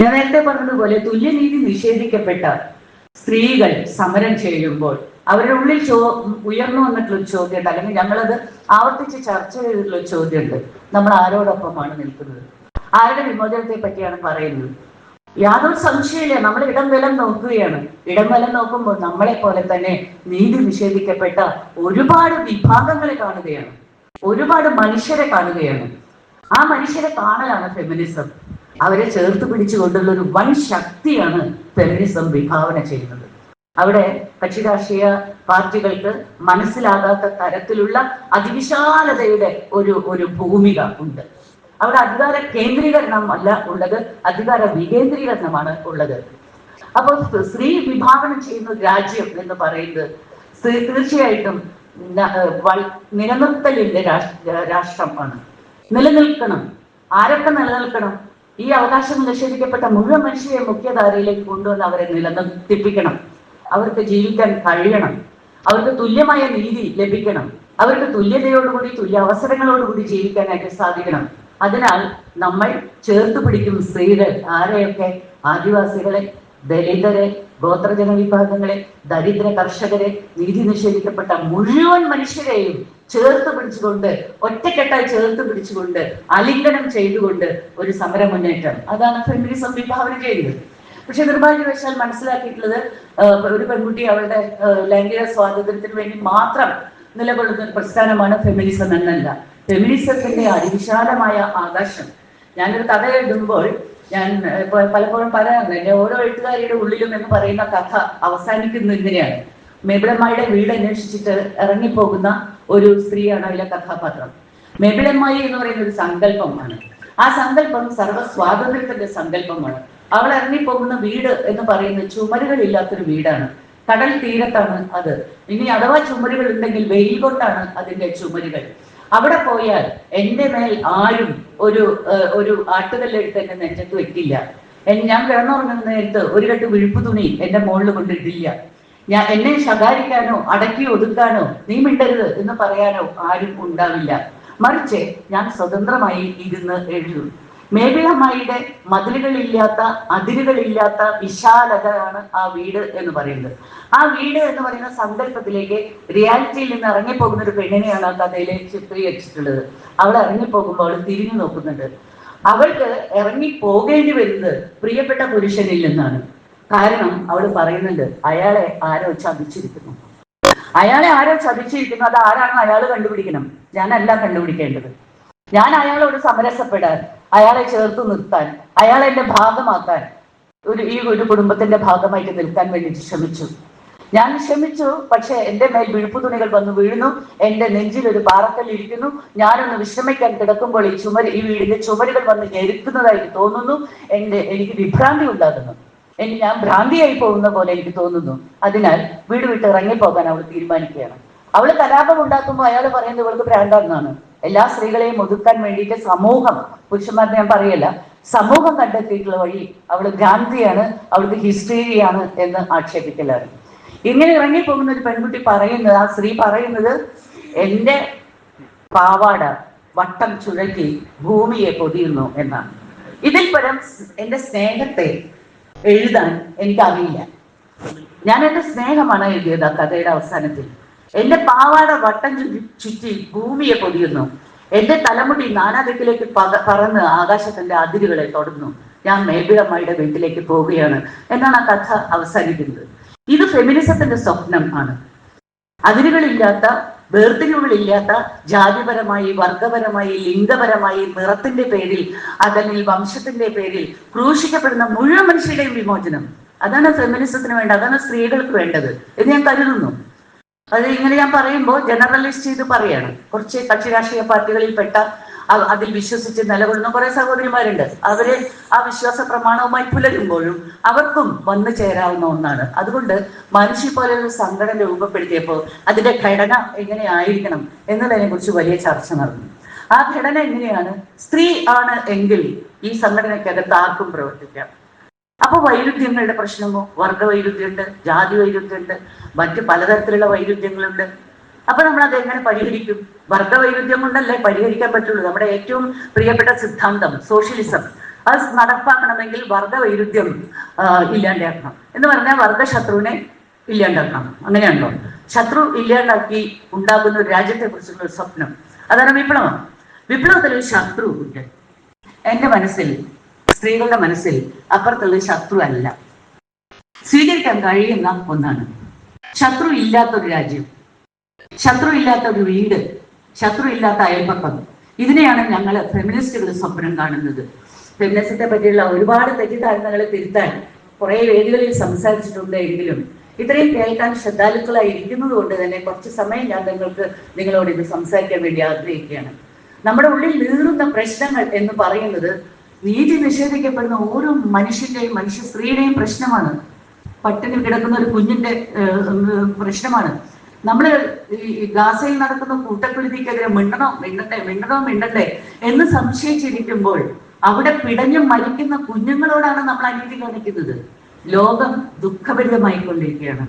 ഞാൻ നേരത്തെ പറഞ്ഞതുപോലെ തുല്യനീതി നിഷേധിക്കപ്പെട്ട സ്ത്രീകൾ സമരം ചെയ്യുമ്പോൾ അവരുടെ ഉള്ളിൽ ഉയർന്നു വന്നിട്ടുള്ളൊരു ചോദ്യമുണ്ട്, അല്ലെങ്കിൽ ഞങ്ങളത് ആവർത്തിച്ച് ചർച്ച ചെയ്തിട്ടുള്ള ഒരു ചോദ്യമുണ്ട്. നമ്മൾ ആരോടൊപ്പമാണ് നിൽക്കുന്നത്? ആരുടെ വിമോചനത്തെ പറ്റിയാണ് പറയുന്നത്? യാതൊരു സംശയമില്ല, നമ്മൾ ഇടം വലം നോക്കുകയാണ്. ഇടം വലം നോക്കുമ്പോൾ നമ്മളെ പോലെ തന്നെ നീതി നിഷേധിക്കപ്പെട്ട ഒരുപാട് വിഭാഗങ്ങളെ കാണുകയാണ്, ഒരുപാട് മനുഷ്യരെ കാണുകയാണ്. ആ മനുഷ്യരെ കാണലാണ് ഫെമിനിസം. അവരെ ചേർത്ത് പിടിച്ചുകൊണ്ടുള്ള ഒരു വൻ ശക്തിയാണ് ഫെമിനിസം വിഭാവന ചെയ്യുന്നത്. അവിടെ കക്ഷി രാഷ്ട്രീയ പാർട്ടികൾക്ക് മനസ്സിലാകാത്ത തരത്തിലുള്ള അതിവിശാലതയുടെ ഒരു ഭൂമിക ഉണ്ട്. അവിടെ അധികാര കേന്ദ്രീകരണം അല്ല ഉള്ളത്, അധികാര വികേന്ദ്രീകരണമാണ് ഉള്ളത്. അപ്പോൾ സ്ത്രീ വിഭാവനം ചെയ്യുന്ന രാജ്യം എന്ന് പറയുന്നത് തീർച്ചയായിട്ടും നിലനിർത്തലിന്റെ രാഷ്ട്രമാണ്. നിലനിൽക്കണം. ആരൊക്കെ നിലനിൽക്കണം? ഈ അവകാശം നിഷേധിക്കപ്പെട്ട മുഴുവൻ മനുഷ്യരെ മുഖ്യധാരയിലേക്ക് കൊണ്ടുവന്ന് അവരെ നിലനിർത്തിപ്പിക്കണം. അവർക്ക് ജീവിക്കാൻ കഴിയണം. അവർക്ക് തുല്യമായ നീതി ലഭിക്കണം. അവർക്ക് തുല്യതയോടുകൂടി തുല്യ അവസരങ്ങളോടുകൂടി ജീവിക്കാനായിട്ട് സാധിക്കണം. അതിനാൽ നമ്മൾ ചേർത്ത് പിടിക്കും സ്ത്രീകൾ ആരെയൊക്കെ? ആദിവാസികളെ, ദലിതരെ, ഗോത്രജന വിഭാഗങ്ങളെ, ദരിദ്ര കർഷകരെ, നീതി നിഷേധിക്കപ്പെട്ട മുഴുവൻ മനുഷ്യരെയും ചേർത്ത് പിടിച്ചുകൊണ്ട്, ഒറ്റക്കെട്ടായി ചേർത്ത് പിടിച്ചുകൊണ്ട്, ആലിംഗനം ചെയ്തുകൊണ്ട് ഒരു സമര മുന്നേറ്റം, അതാണ് ഫെമിനിസം വിഭാവന ചെയ്യുന്നത്. പക്ഷെ നിർഭാഗ്യവശാൽ മനസ്സിലാക്കിയിട്ടുള്ളത് ഒരു പെൺകുട്ടി അവളുടെ ലൈംഗിക സ്വാതന്ത്ര്യത്തിന് വേണ്ടി മാത്രം നിലകൊള്ളുന്ന ഒരു പ്രസ്ഥാനമാണ് ഫെമിനിസം എന്നല്ല. ഫെമിനിസത്തിന്റെ അതിവിശാലമായ ആകാശം. ഞാനൊരു കഥ എഴുതുമ്പോൾ ഞാൻ പലപ്പോഴും പറയാറുണ്ട്, എന്റെ ഓരോ എഴുത്തുകാരിയുടെ ഉള്ളിലും എന്ന് പറയുന്ന കഥ അവസാനിക്കുന്നത് ഇങ്ങനെയാണ്. മെബിളമ്മായിയുടെ വീട് അന്വേഷിച്ചിട്ട് ഇറങ്ങിപ്പോകുന്ന ഒരു സ്ത്രീയാണ് അതിലെ കഥാപാത്രം. മെബിളമ്മായി എന്ന് പറയുന്ന ഒരു സങ്കല്പമാണ്. ആ സങ്കല്പം സർവ്വ സ്വാതന്ത്ര്യത്തിന്റെ സങ്കല്പമാണ്. അവൾ ഇറങ്ങിപ്പോകുന്ന വീട് എന്ന് പറയുന്നത് ചുമരുകളില്ലാത്തൊരു വീടാണ്. കടൽ തീരത്താണ് അത്. ഇനി അഥവാ ചുമരുകൾ ഉണ്ടെങ്കിൽ വെയിൽ കൊണ്ടാണ് അതിന്റെ ചുമരുകൾ. അവിടെ പോയാൽ എന്റെ മേൽ ആരും ഒരു ആട്ടുകല്ലെടുത്ത് എന്റെ നെഞ്ചത്ത് വെക്കില്ല. ഞാൻ കിടന്നുറങ്ങുന്ന നേരത്ത് ഒരു കെട്ട് വിഴുപ്പ് തുണി എന്റെ മുകളിൽ കൊണ്ടിട്ടില്ല. എന്നെ ശകാരിക്കാനോ അടക്കി ഒതുക്കാനോ നീ മിണ്ടരുത് എന്ന് പറയാനോ ആരും ഉണ്ടാവില്ല. മറിച്ച് ഞാൻ സ്വതന്ത്രമായി ഇരുന്ന് എഴുതും. മേബിളമ്മായിയുടെ മതിലുകളില്ലാത്ത അതിരുകളില്ലാത്ത വിശാലതയാണ് ആ വീട് എന്ന് പറയുന്നത്. ആ വീട് എന്ന് പറയുന്ന സങ്കല്പത്തിലേക്ക് റിയാലിറ്റിയിൽ നിന്ന് ഇറങ്ങിപ്പോകുന്ന ഒരു പെണ്ണിനെയാണ് ആ കഥയിലെ ചിത്രീകരിച്ചിട്ടുള്ളത്. അവൾ ഇറങ്ങിപ്പോകുമ്പോൾ അവൾ തിരിഞ്ഞു നോക്കുന്നുണ്ട്. അവൾക്ക് ഇറങ്ങി പോകേണ്ടി വരുന്നത് പ്രിയപ്പെട്ട പുരുഷനിൽ നിന്നാണ്. കാരണം അവൾ പറയുന്നുണ്ട്, അയാളെ ആരോ ചതിച്ചിരിക്കുന്നു. അയാളെ ആരോ ചതിച്ചിരിക്കുന്നു. അത് ആരാണെന്ന് അയാൾ കണ്ടുപിടിക്കണം, ഞാനല്ല കണ്ടുപിടിക്കേണ്ടത്. ഞാൻ അയാളോട് സമരസപ്പെടാൻ, അയാളെ ചേർത്ത് നിർത്താൻ, അയാളെ എന്റെ ഭാഗമാക്കാൻ, ഈ ഒരു കുടുംബത്തിന്റെ ഭാഗമായിട്ട് നിൽക്കാൻ വേണ്ടിയിട്ട് ശ്രമിച്ചു. ഞാൻ ശ്രമിച്ചു. പക്ഷെ എന്റെ മേൽ വിഴുപ്പു തുണികൾ വന്ന് വീഴുന്നു. എന്റെ നെഞ്ചിൽ ഒരു പാറക്കല്ലിരിക്കുന്നു. ഞാനൊന്ന് വിശ്രമിക്കാൻ കിടക്കുമ്പോൾ ഈ വീടിന്റെ ചുമരുകൾ വന്ന് ഞെരുക്കുന്നതായിട്ട് തോന്നുന്നു. എനിക്ക് വിഭ്രാന്തി ഉണ്ടാകുന്നു. ഞാൻ ഭ്രാന്തിയായി പോകുന്ന പോലെ എനിക്ക് തോന്നുന്നു. അതിനാൽ വീട് വിട്ട് ഇറങ്ങിപ്പോകാൻ അവൾ തീരുമാനിക്കുകയാണ്. അവള് കലാപം ഉണ്ടാക്കുമ്പോൾ അയാൾ പറയുന്നത് ഇവൾക്ക് ഭ്രാന്താണെന്നാണ്. എല്ലാ സ്ത്രീകളെയും ഒതുക്കാൻ വേണ്ടിയിട്ട് സമൂഹം, പുരുഷന്മാരെ ഞാൻ പറയല്ല, സമൂഹം കണ്ടെത്തിയിട്ടുള്ള വഴി അവള് ഭ്രാന്തിയാണ്, അവൾക്ക് ഹിസ്റ്റീരിയാണ് എന്ന് ആക്ഷേപിക്കലാണ്. ഇങ്ങനെ ഇറങ്ങിപ്പോകുന്ന ഒരു പെൺകുട്ടി പറയുന്നത്, ആ സ്ത്രീ പറയുന്നത്, എന്റെ പാവാട വട്ടം ചുഴറ്റി ഭൂമിയെ പൊതിയുന്നു എന്നാണ്. ഇതിൽ പരം എന്റെ സ്നേഹത്തെ എഴുതാൻ എനിക്കറിയില്ല. ഞാൻ എന്റെ സ്നേഹമാണ് എഴുതിയത് ആ കഥയുടെ അവസാനത്തിൽ. എന്റെ പാവാട വട്ടം ചുറ്റി ഭൂമിയെ പൊതിയുന്നു. എന്റെ തലമുടി നാനാദിക്കിലേക്ക് പറന്ന് ആകാശത്തിന്റെ അതിരുകളെ തൊടുന്നു. ഞാൻ മേബിളമ്മയുടെ വീട്ടിലേക്ക് പോവുകയാണ് എന്നാണ് ആ കഥ അവസാനിക്കുന്നത്. ഇത് ഫെമിനിസത്തിന്റെ സ്വപ്നം ആണ്. അതിരുകളില്ലാത്ത, വേർതിരിവുകളില്ലാത്ത, ജാതിപരമായി, വർഗപരമായി, ലിംഗപരമായി, നിറത്തിന്റെ പേരിൽ, അതല്ലെങ്കിൽ വംശത്തിന്റെ പേരിൽ ക്രൂശിക്കപ്പെടുന്ന മുഴുവൻ മനുഷ്യരുടെയും വിമോചനം. അതാണ് ഫെമിനിസത്തിന് വേണ്ടത്, അതാണ് സ്ത്രീകൾക്ക് വേണ്ടത് എന്ന് ഞാൻ കരുതുന്നു. അത് ഇങ്ങനെ ഞാൻ പറയുമ്പോൾ ജനറലിസ്റ്റ് ചെയ്ത് പറയാണ്. കുറച്ച് കക്ഷി രാഷ്ട്രീയ പാർട്ടികളിൽപ്പെട്ട, അതിൽ വിശ്വസിച്ച് നിലകൊള്ളുന്ന കുറെ സഹോദരിമാരുണ്ട്. അവര് ആ വിശ്വാസ പ്രമാണവുമായി പുലരുമ്പോഴും അവർക്കും വന്നു ചേരാവുന്ന ഒന്നാണ്. അതുകൊണ്ട് മനുഷ്യ പോലെ ഒരു സംഘടന രൂപപ്പെടുത്തിയപ്പോൾ അതിന്റെ ഘടന എങ്ങനെ ആയിരിക്കണം എന്നതിനെ കുറിച്ച് വലിയ ചർച്ച നടന്നു. ആ ഘടന എങ്ങനെയാണ്? സ്ത്രീ ആണ് എങ്കിൽ ഈ സംഘടനയ്ക്കകത്ത് ആർക്കും പ്രവർത്തിക്കാം. അപ്പൊ വൈരുദ്ധ്യങ്ങളുടെ പ്രശ്നമോ, വർഗവൈരുദ്ധ്യമുണ്ട്, ജാതി വൈരുദ്ധ്യമുണ്ട്, മറ്റ് പലതരത്തിലുള്ള വൈരുദ്ധ്യങ്ങളുണ്ട്. അപ്പൊ നമ്മൾ അത് എങ്ങനെ പരിഹരിക്കും? വർഗവൈരുദ്ധ്യം കൊണ്ടല്ലേ പരിഹരിക്കാൻ പറ്റുള്ളൂ. നമ്മുടെ ഏറ്റവും പ്രിയപ്പെട്ട സിദ്ധാന്തം സോഷ്യലിസം. അത് നടപ്പാക്കണമെങ്കിൽ വർഗവൈരുദ്ധ്യം ഇല്ലാണ്ടാക്കണം എന്ന് പറഞ്ഞാൽ വർഗശത്രുവിനെ ഇല്ലാണ്ടാക്കണം. അങ്ങനെയാണല്ലോ. ശത്രു ഇല്ലാണ്ടാക്കി ഉണ്ടാകുന്ന ഒരു രാജ്യത്തെ കുറിച്ചുള്ള ഒരു സ്വപ്നം, അതാണ് വിപ്ലവം. വിപ്ലവത്തിൽ ഒരു ശത്രു ഉണ്ട്. എന്റെ മനസ്സിൽ, സ്ത്രീകളുടെ മനസ്സിൽ അപ്പുറത്തുള്ള ശത്രു അല്ല, സ്വീകരിക്കാൻ കഴിയുന്ന ഒന്നാണ്. ശത്രു ഇല്ലാത്തൊരു രാജ്യം, ശത്രു ഇല്ലാത്ത ഒരു വീട്, ശത്രു ഇല്ലാത്ത അയൽപക്കം, ഇതിനെയാണ് ഞങ്ങൾ ഫെമിനിസ്റ്റുകൾ സ്വപ്നം കാണുന്നത്. ഫെമിനിസത്തെ പറ്റിയുള്ള ഒരുപാട് തെറ്റിദ്ധാരണകളെ തിരുത്താൻ കുറെ വേദികളിൽ സംസാരിച്ചിട്ടുണ്ട്. എങ്കിലും ഇത്രയും കേൾക്കാൻ ശ്രദ്ധാലുക്കളായി ഇരിക്കുന്നത് കൊണ്ട് തന്നെ കുറച്ച് സമയം ഞാൻ നിങ്ങളോട് ഇത് സംസാരിക്കാൻ വേണ്ടി ആഗ്രഹിക്കുകയാണ്. നമ്മുടെ ഉള്ളിൽ നീറുന്ന പ്രശ്നങ്ങൾ എന്ന് പറയുന്നത് നീതി നിഷേധിക്കപ്പെടുന്ന ഓരോ മനുഷ്യന്റെയും, മനുഷ്യ സ്ത്രീയുടെയും പ്രശ്നമാണ്. പട്ടിണി കിടക്കുന്ന ഒരു കുഞ്ഞിന്റെ പ്രശ്നമാണ്. നമ്മള് ഈ ഗാസയിൽ നടക്കുന്ന കൂട്ടക്കുരുതിക്കെതിരെ മിണ്ടണ്ടേ എന്ന് സംശയിച്ചിരിക്കുമ്പോൾ അവിടെ പിടഞ്ഞും മരിക്കുന്ന കുഞ്ഞുങ്ങളോടാണ് നമ്മൾ അനീതി കാണിക്കുന്നത്. ലോകം ദുഃഖഭരിതമായിക്കൊണ്ടിരിക്കുകയാണ്.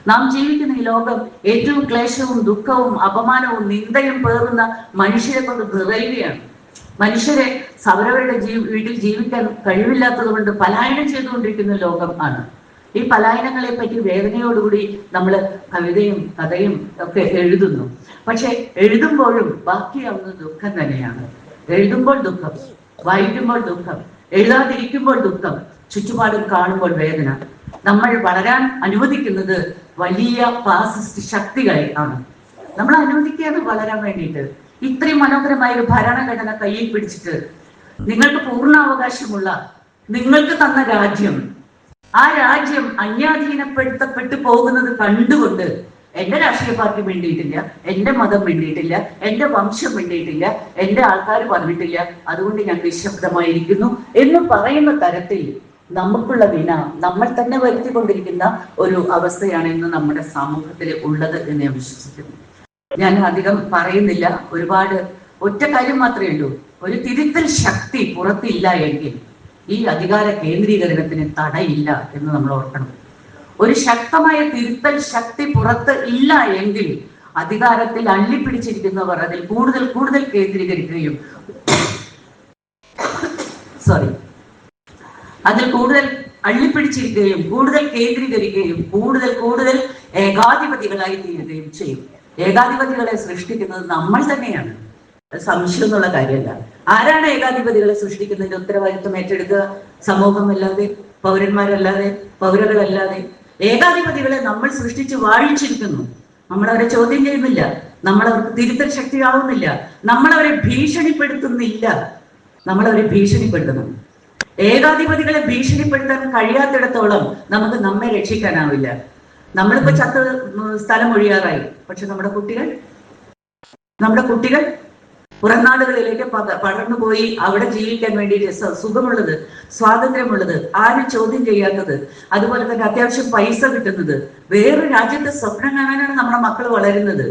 നാം ജീവിക്കുന്ന ഈ ലോകം ഏറ്റവും ക്ലേശവും ദുഃഖവും അപമാനവും നിന്ദയും പേറുന്ന മനുഷ്യരെ കൊണ്ട് നിറയുകയാണ്. മനുഷ്യരെ അവരവരുടെ വീട്ടിൽ ജീവിക്കാൻ കഴിവില്ലാത്തത് കൊണ്ട് പലായനം ചെയ്തുകൊണ്ടിരിക്കുന്ന ലോകം ആണ്. ഈ പലായനങ്ങളെ പറ്റി വേദനയോടുകൂടി നമ്മൾ കവിതയും കഥയും ഒക്കെ എഴുതുന്നു. പക്ഷെ എഴുതുമ്പോഴും ബാക്കിയാവുന്നത് ദുഃഖം തന്നെയാണ്. എഴുതുമ്പോൾ ദുഃഖം, വായിക്കുമ്പോൾ ദുഃഖം, എഴുതാതിരിക്കുമ്പോൾ ദുഃഖം, ചുറ്റുപാടും കാണുമ്പോൾ വേദന. നമ്മൾ വളരാൻ അനുവദിക്കുന്നത് വലിയ ഫാസിസ്റ്റ് ശക്തികളെ ആണ്. നമ്മൾ അനുവദിക്കുകയാണ് വളരാൻ വേണ്ടിയിട്ട്. ഇത്രയും മനോഹരമായ ഒരു ഭരണഘടന കയ്യിൽ പിടിച്ചിട്ട് നിങ്ങൾക്ക് പൂർണ്ണാവകാശമുള്ള നിങ്ങൾക്ക് തന്ന രാജ്യം, ആ രാജ്യം അന്യാധീനപ്പെടുത്തപ്പെട്ടു പോകുന്നത് കണ്ടുകൊണ്ട് എന്റെ രാഷ്ട്രീയ പാർട്ടി വേണ്ടിയിട്ടില്ല, എന്റെ മതം വേണ്ടിയിട്ടില്ല, എന്റെ വംശം വേണ്ടിയിട്ടില്ല, എന്റെ ആൾക്കാർ പറഞ്ഞിട്ടില്ല, അതുകൊണ്ട് ഞാൻ നിശബ്ദമായിരിക്കുന്നു എന്ന് പറയുന്ന തരത്തിൽ നമുക്കുള്ള വിന നമ്മൾ തന്നെ വരുത്തിക്കൊണ്ടിരിക്കുന്ന ഒരു അവസ്ഥയാണ് ഇന്ന് നമ്മുടെ സമൂഹത്തിൽ ഉള്ളത് എന്ന് ഞാൻ വിശ്വസിക്കുന്നു. ഞാൻ അധികം പറയുന്നില്ല. ഒരുപാട് ഒറ്റ കാര്യം മാത്രമേ ഉള്ളൂ, ഒരു തിരുത്തൽ ശക്തി പുറത്തില്ല എങ്കിൽ ഈ അധികാര കേന്ദ്രീകരണത്തിന് തടയില്ല എന്ന് നമ്മൾ ഓർക്കണം. ഒരു ശക്തമായ തിരുത്തൽ ശക്തി പുറത്ത് ഇല്ല എങ്കിൽ അധികാരത്തിൽ അള്ളിപ്പിടിച്ചിരിക്കുന്നവർ അതിൽ കൂടുതൽ കൂടുതൽ കേന്ദ്രീകരിക്കുകയും അതിൽ കൂടുതൽ അള്ളിപ്പിടിച്ചിരിക്കുകയും കൂടുതൽ കേന്ദ്രീകരിക്കുകയും കൂടുതൽ കൂടുതൽ ഏകാധിപതികളായി തീരുകയും ചെയ്യും. ഏകാധിപതികളെ സൃഷ്ടിക്കുന്നത് നമ്മൾ തന്നെയാണ്, സംശയം എന്നുള്ള കാര്യമല്ല. ആരാണ് ഏകാധിപതികളെ സൃഷ്ടിക്കുന്നതിന്റെ ഉത്തരവാദിത്വം ഏറ്റെടുക്കുക? സമൂഹമല്ലാതെ, പൗരന്മാരല്ലാതെ, പൗരകളല്ലാതെ. ഏകാധിപതികളെ നമ്മൾ സൃഷ്ടിച്ച് വാഴിച്ചിരിക്കുന്നു. നമ്മളവരെ ചോദ്യം ചെയ്യുന്നില്ല, നമ്മളവർക്ക് തിരുത്തൽ ശക്തിയാവുന്നില്ല, നമ്മളവരെ ഭീഷണിപ്പെടുത്തുന്നില്ല, നമ്മളവരെ ഭീഷണിപ്പെടുത്തുന്നു. ഏകാധിപതികളെ ഭീഷണിപ്പെടുത്താൻ കഴിയാത്തിടത്തോളം നമുക്ക് നമ്മെ രക്ഷിക്കാനാവില്ല. നമ്മളിപ്പോ സ്ഥലം ഒഴിയാറായി, പക്ഷെ നമ്മുടെ കുട്ടികൾ പുറംനാടുകളിലേക്ക് പടർന്നുപോയി അവിടെ ജീവിക്കാൻ വേണ്ടിയിട്ട് സുഖമുള്ളത്, സ്വാതന്ത്ര്യമുള്ളത്, ആരും ചോദ്യം ചെയ്യാത്തത്, അതുപോലെ തന്നെ അത്യാവശ്യം പൈസ കിട്ടുന്നത്, വേറൊരു രാജ്യത്തെ സ്വപ്നം കാണാനാണ് നമ്മുടെ മക്കൾ വളരുന്നത്.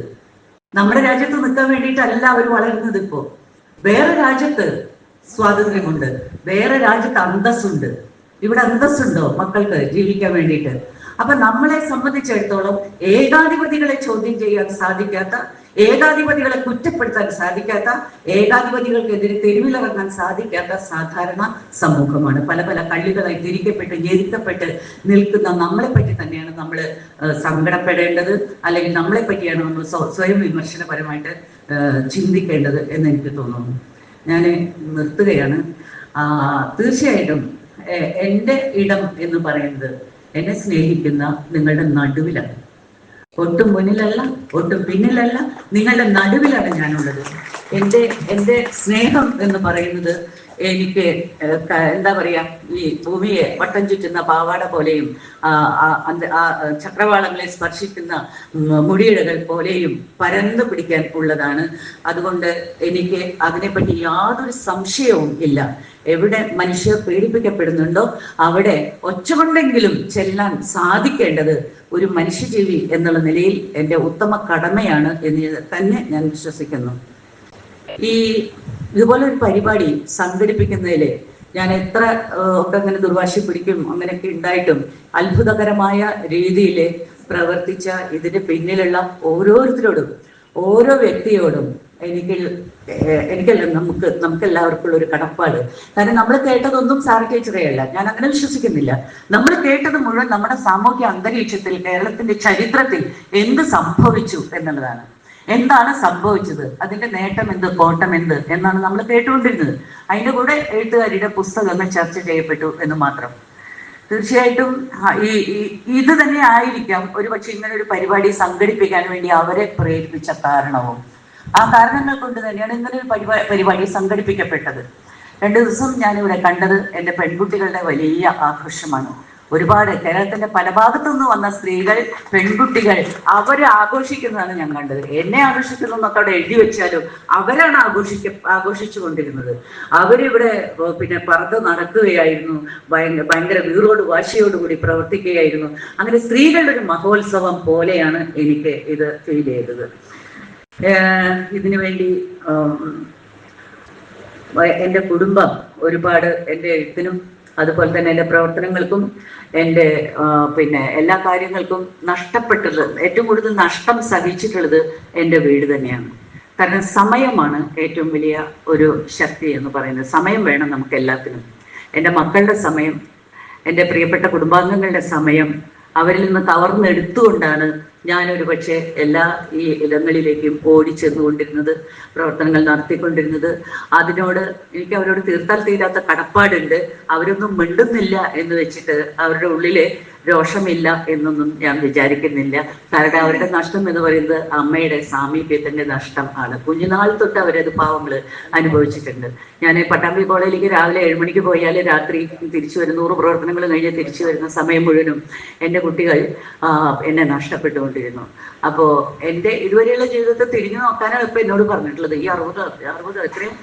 നമ്മുടെ രാജ്യത്ത് നിൽക്കാൻ വേണ്ടിയിട്ടല്ല അവർ വളരുന്നത്. ഇപ്പോ വേറെ രാജ്യത്ത് സ്വാതന്ത്ര്യമുണ്ട്, വേറെ രാജ്യത്ത് അന്തസ്സുണ്ട്. ഇവിടെ അന്തസ്സുണ്ടോ മക്കൾക്ക് ജീവിക്കാൻ വേണ്ടിയിട്ട്? അപ്പൊ നമ്മളെ സംബന്ധിച്ചിടത്തോളം ഏകാധിപതികളെ ചോദ്യം ചെയ്യാൻ സാധിക്കാത്ത, ഏകാധിപതികളെ കുറ്റപ്പെടുത്താൻ സാധിക്കാത്ത, ഏകാധിപതികൾക്കെതിരെ തെരുവിലിറങ്ങാൻ സാധിക്കാത്ത സാധാരണ സമൂഹമാണ്. പല പല കള്ളികളായി തിരിക്കപ്പെട്ട് ഞെരുക്കപ്പെട്ട് നിൽക്കുന്ന നമ്മളെ പറ്റി തന്നെയാണ് നമ്മൾ സങ്കടപ്പെടേണ്ടത്, അല്ലെങ്കിൽ നമ്മളെ പറ്റിയാണ് നമ്മൾ സ്വയം വിമർശനപരമായിട്ട് ചിന്തിക്കേണ്ടത് എന്ന് എനിക്ക് തോന്നുന്നു. ഞാൻ നിർത്തുകയാണ്. തീർച്ചയായിട്ടും എൻ്റെ ഇടം എന്ന് പറയുന്നത് എന്നെ സ്നേഹിക്കുന്ന നിങ്ങളുടെ നടുവിലാണ്. ഒട്ടും മുന്നിലല്ല, ഒട്ടും പിന്നിലല്ല, നിങ്ങളുടെ നടുവിലാണ് ഞാനുള്ളത്. എൻ്റെ സ്നേഹം എന്ന് പറയുന്നത് എനിക്ക് എന്താ പറയാ, ഈ ഭൂമിയെ വട്ടം ചുറ്റുന്ന പാവാട പോലെയും ചക്രവാളങ്ങളെ സ്പർശിക്കുന്ന മുടിയിഴകൾ പോലെയും പരന്നു പിടിക്കാൻ ഉള്ളതാണ്. അതുകൊണ്ട് എനിക്ക് അതിനെപ്പറ്റി യാതൊരു സംശയവും ഇല്ല. എവിടെ മനുഷ്യർ പീഡിപ്പിക്കപ്പെടുന്നുണ്ടോ അവിടെ ഒച്ചകൊണ്ടെങ്കിലും ചെല്ലാൻ സാധിക്കേണ്ടത് ഒരു മനുഷ്യജീവി എന്നുള്ള നിലയിൽ എൻ്റെ ഉത്തമ കടമയാണ് എന്ന് തന്നെ ഞാൻ വിശ്വസിക്കുന്നു. ഇതുപോലെ ഒരു പരിപാടി സംഘടിപ്പിക്കുന്നതിൽ ഞാൻ എത്ര ഒക്കെ അങ്ങനെ ദുർവാശി പിടിക്കും അങ്ങനെയൊക്കെ ഉണ്ടായിട്ടും അത്ഭുതകരമായ രീതിയിൽ പ്രവർത്തിച്ച ഇതിന്റെ പിന്നിലുള്ള ഓരോരുത്തരോടും, ഓരോ വ്യക്തിയോടും എനിക്കല്ല നമുക്കെല്ലാവർക്കും ഉള്ള ഒരു കടപ്പാട്. കാരണം നമ്മൾ കേട്ടതൊന്നും സാർക്കേച്ചതയല്ല, ഞാൻ അങ്ങനെ വിശ്വസിക്കുന്നില്ല. നമ്മൾ കേട്ടത് മുഴുവൻ നമ്മുടെ സാമൂഹ്യ അന്തരീക്ഷത്തിൽ, കേരളത്തിന്റെ ചരിത്രത്തിൽ എന്ത് സംഭവിച്ചു എന്നുള്ളതാണ്. എന്താണ് സംഭവിച്ചത്, അതിന്റെ നേട്ടം എന്ത്, കോട്ടം എന്ത് എന്നാണ് നമ്മൾ കേട്ടുകൊണ്ടിരുന്നത്. അതിന്റെ കൂടെ എഴുത്തുകാരിയുടെ പുസ്തകങ്ങൾ ചർച്ച ചെയ്യപ്പെട്ടു എന്ന് മാത്രം. തീർച്ചയായിട്ടും ഇത് തന്നെ ആയിരിക്കാം ഒരുപക്ഷെ ഇങ്ങനെ ഒരു പരിപാടി സംഘടിപ്പിക്കാൻ വേണ്ടി അവരെ പ്രേരിപ്പിച്ച കാരണവും. ആ കാരണങ്ങൾ കൊണ്ട് തന്നെയാണ് ഇങ്ങനെ ഒരു പരിപാടി സംഘടിപ്പിക്കപ്പെട്ടത്. 2 ദിവസം ഞാനിവിടെ കണ്ടത് എൻ്റെ പെൺകുട്ടികളുടെ വലിയ ആഘോഷമാണ്. ഒരുപാട് കേരളത്തിന്റെ പല ഭാഗത്തു നിന്ന് വന്ന സ്ത്രീകൾ, പെൺകുട്ടികൾ അവര് ആഘോഷിക്കുന്നതാണ് ഞാൻ കണ്ടത്. എന്നെ ആഘോഷിക്കുന്നു എന്നൊക്കെ അവിടെ എഴുതി വെച്ചാലും അവരാണ് ആഘോഷിച്ചു കൊണ്ടിരുന്നത്. അവരിവിടെ പിന്നെ പറന്ന് നടക്കുകയായിരുന്നു, ഭയങ്കര വീറോട് വാശിയോടുകൂടി പ്രവർത്തിക്കുകയായിരുന്നു. അങ്ങനെ സ്ത്രീകളുടെ ഒരു മഹോത്സവം പോലെയാണ് എനിക്ക് ഇത് ഫീൽ ചെയ്തത്. ഇതിനു വേണ്ടി എൻ്റെ കുടുംബം ഒരുപാട് എൻ്റെ എഴുത്തിനും അതുപോലെ തന്നെ എൻ്റെ പ്രവർത്തനങ്ങൾക്കും എൻ്റെ പിന്നെ എല്ലാ കാര്യങ്ങൾക്കും നഷ്ടപ്പെട്ടത്, ഏറ്റവും കൂടുതൽ നഷ്ടം സഹിച്ചിട്ടുള്ളത് എൻ്റെ വീട് തന്നെയാണ്. കാരണം സമയമാണ് ഏറ്റവും വലിയ ഒരു ശക്തി എന്ന് പറയുന്നത്. സമയം വേണം നമുക്ക് എല്ലാത്തിനും. എൻ്റെ മക്കളുടെ സമയം, എൻ്റെ പ്രിയപ്പെട്ട കുടുംബാംഗങ്ങളുടെ സമയം അവരിൽ നിന്ന് കവർന്നെടുത്തുകൊണ്ടാണ് ഞാനൊരു പക്ഷേ എല്ലാ ഈ ഇടങ്ങളിലേക്കും ഓടിച്ചെന്നുകൊണ്ടിരുന്നത്, പ്രവർത്തനങ്ങൾ നടത്തിക്കൊണ്ടിരുന്നത്. അതിനോട് എനിക്ക് അവരോട് തീർത്താൽ തീരാത്ത കടപ്പാടുണ്ട്. അവരൊന്നും മിണ്ടുന്നില്ല എന്ന് വെച്ചിട്ട് അവരുടെ ഉള്ളിലെ രോഷമില്ല എന്നൊന്നും ഞാൻ വിചാരിക്കുന്നില്ല. കാരണം അവരുടെ നഷ്ടം എന്ന് പറയുന്നത് അമ്മയുടെ സാമീപ്യത്തിന്റെ നഷ്ടം ആണ്. കുഞ്ഞുനാൾ തൊട്ട് അവരത് പാവങ്ങള് അനുഭവിച്ചിട്ടുണ്ട്. ഞാൻ പട്ടാമ്പി കോളേജിലേക്ക് രാവിലെ 7 മണിക്ക് പോയാൽ രാത്രി തിരിച്ചു വരുന്ന 100 പ്രവർത്തനങ്ങൾ കഴിഞ്ഞ് തിരിച്ചു വരുന്ന സമയം മുഴുവനും എൻ്റെ കുട്ടികൾ എന്നെ നഷ്ടപ്പെട്ടുകൊണ്ടിരുന്നു. അപ്പോൾ എൻ്റെ ഇതുവരെയുള്ള ജീവിതത്തെ തിരിഞ്ഞു നോക്കാനാണ് ഇപ്പൊ എന്നോട് പറഞ്ഞിട്ടുള്ളത്. ഈ 60 എത്രയും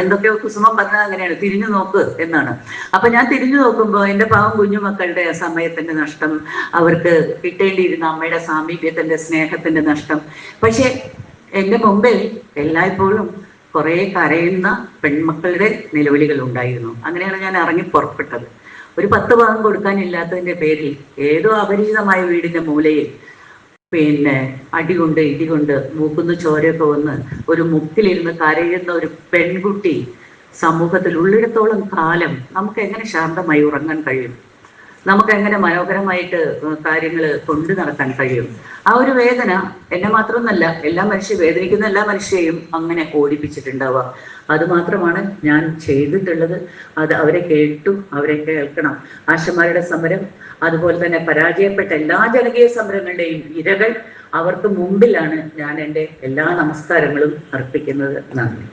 എന്തൊക്കെയോ കുസുമം പറഞ്ഞാൽ അങ്ങനെയാണ്, തിരിഞ്ഞു നോക്ക് എന്നാണ്. അപ്പൊ ഞാൻ തിരിഞ്ഞു നോക്കുമ്പോൾ എൻ്റെ പാവം കുഞ്ഞുമക്കളുടെ സമയത്തിന്റെ നഷ്ടം, അവർക്ക് കിട്ടേണ്ടിയിരുന്ന അമ്മയുടെ സാമീപ്യത്തിന്റെ സ്നേഹത്തിന്റെ നഷ്ടം. പക്ഷെ എൻ്റെ മുമ്പിൽ എല്ലായ്പ്പോഴും കുറേ കരയുന്ന പെൺമക്കളുടെ നിലവിളികൾ ഉണ്ടായിരുന്നു. അങ്ങനെയാണ് ഞാൻ ഇറങ്ങി പുറപ്പെട്ടത്. ഒരു 10 ഭാഗം കൊടുക്കാനില്ലാത്തതിൻ്റെ പേരിൽ ഏതോ അപരിചിതമായ വീടിൻ്റെ മൂലയിൽ അടികൊണ്ട് ഇടികൊണ്ട് മൂക്കുന്ന് ചോരയൊക്കെ വന്ന് ഒരു മുക്കിലിരുന്ന് കരയുന്ന ഒരു പെൺകുട്ടി സമൂഹത്തിൽ ഉള്ളിടത്തോളം കാലം നമുക്ക് എങ്ങനെ ശാന്തമായി ഉറങ്ങാൻ കഴിയും? നമുക്ക് എങ്ങനെ മനോഹരമായിട്ട് കാര്യങ്ങൾ കൊണ്ടു നടക്കാൻ കഴിയും? ആ ഒരു വേദന എന്നെ മാത്രമൊന്നല്ല, വേദനിക്കുന്ന എല്ലാ മനുഷ്യരെയും അങ്ങനെ ഓടിപ്പിച്ചിട്ടുണ്ടാവുക. അതുമാത്രമാണ് ഞാൻ ചെയ്തിട്ടുള്ളത്. അത് അവരെ കേട്ടു, അവരെ കേൾക്കണം. ആശമാരുടെ സമരം, അതുപോലെ തന്നെ പരാജയപ്പെട്ട എല്ലാ ജനകീയ സമരങ്ങളുടെയും ഇരകൾ, അവർക്ക് മുമ്പിലാണ് ഞാൻ എൻ്റെ എല്ലാ നമസ്കാരങ്ങളും അർപ്പിക്കുന്നത്. നന്ദി.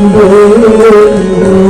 Oh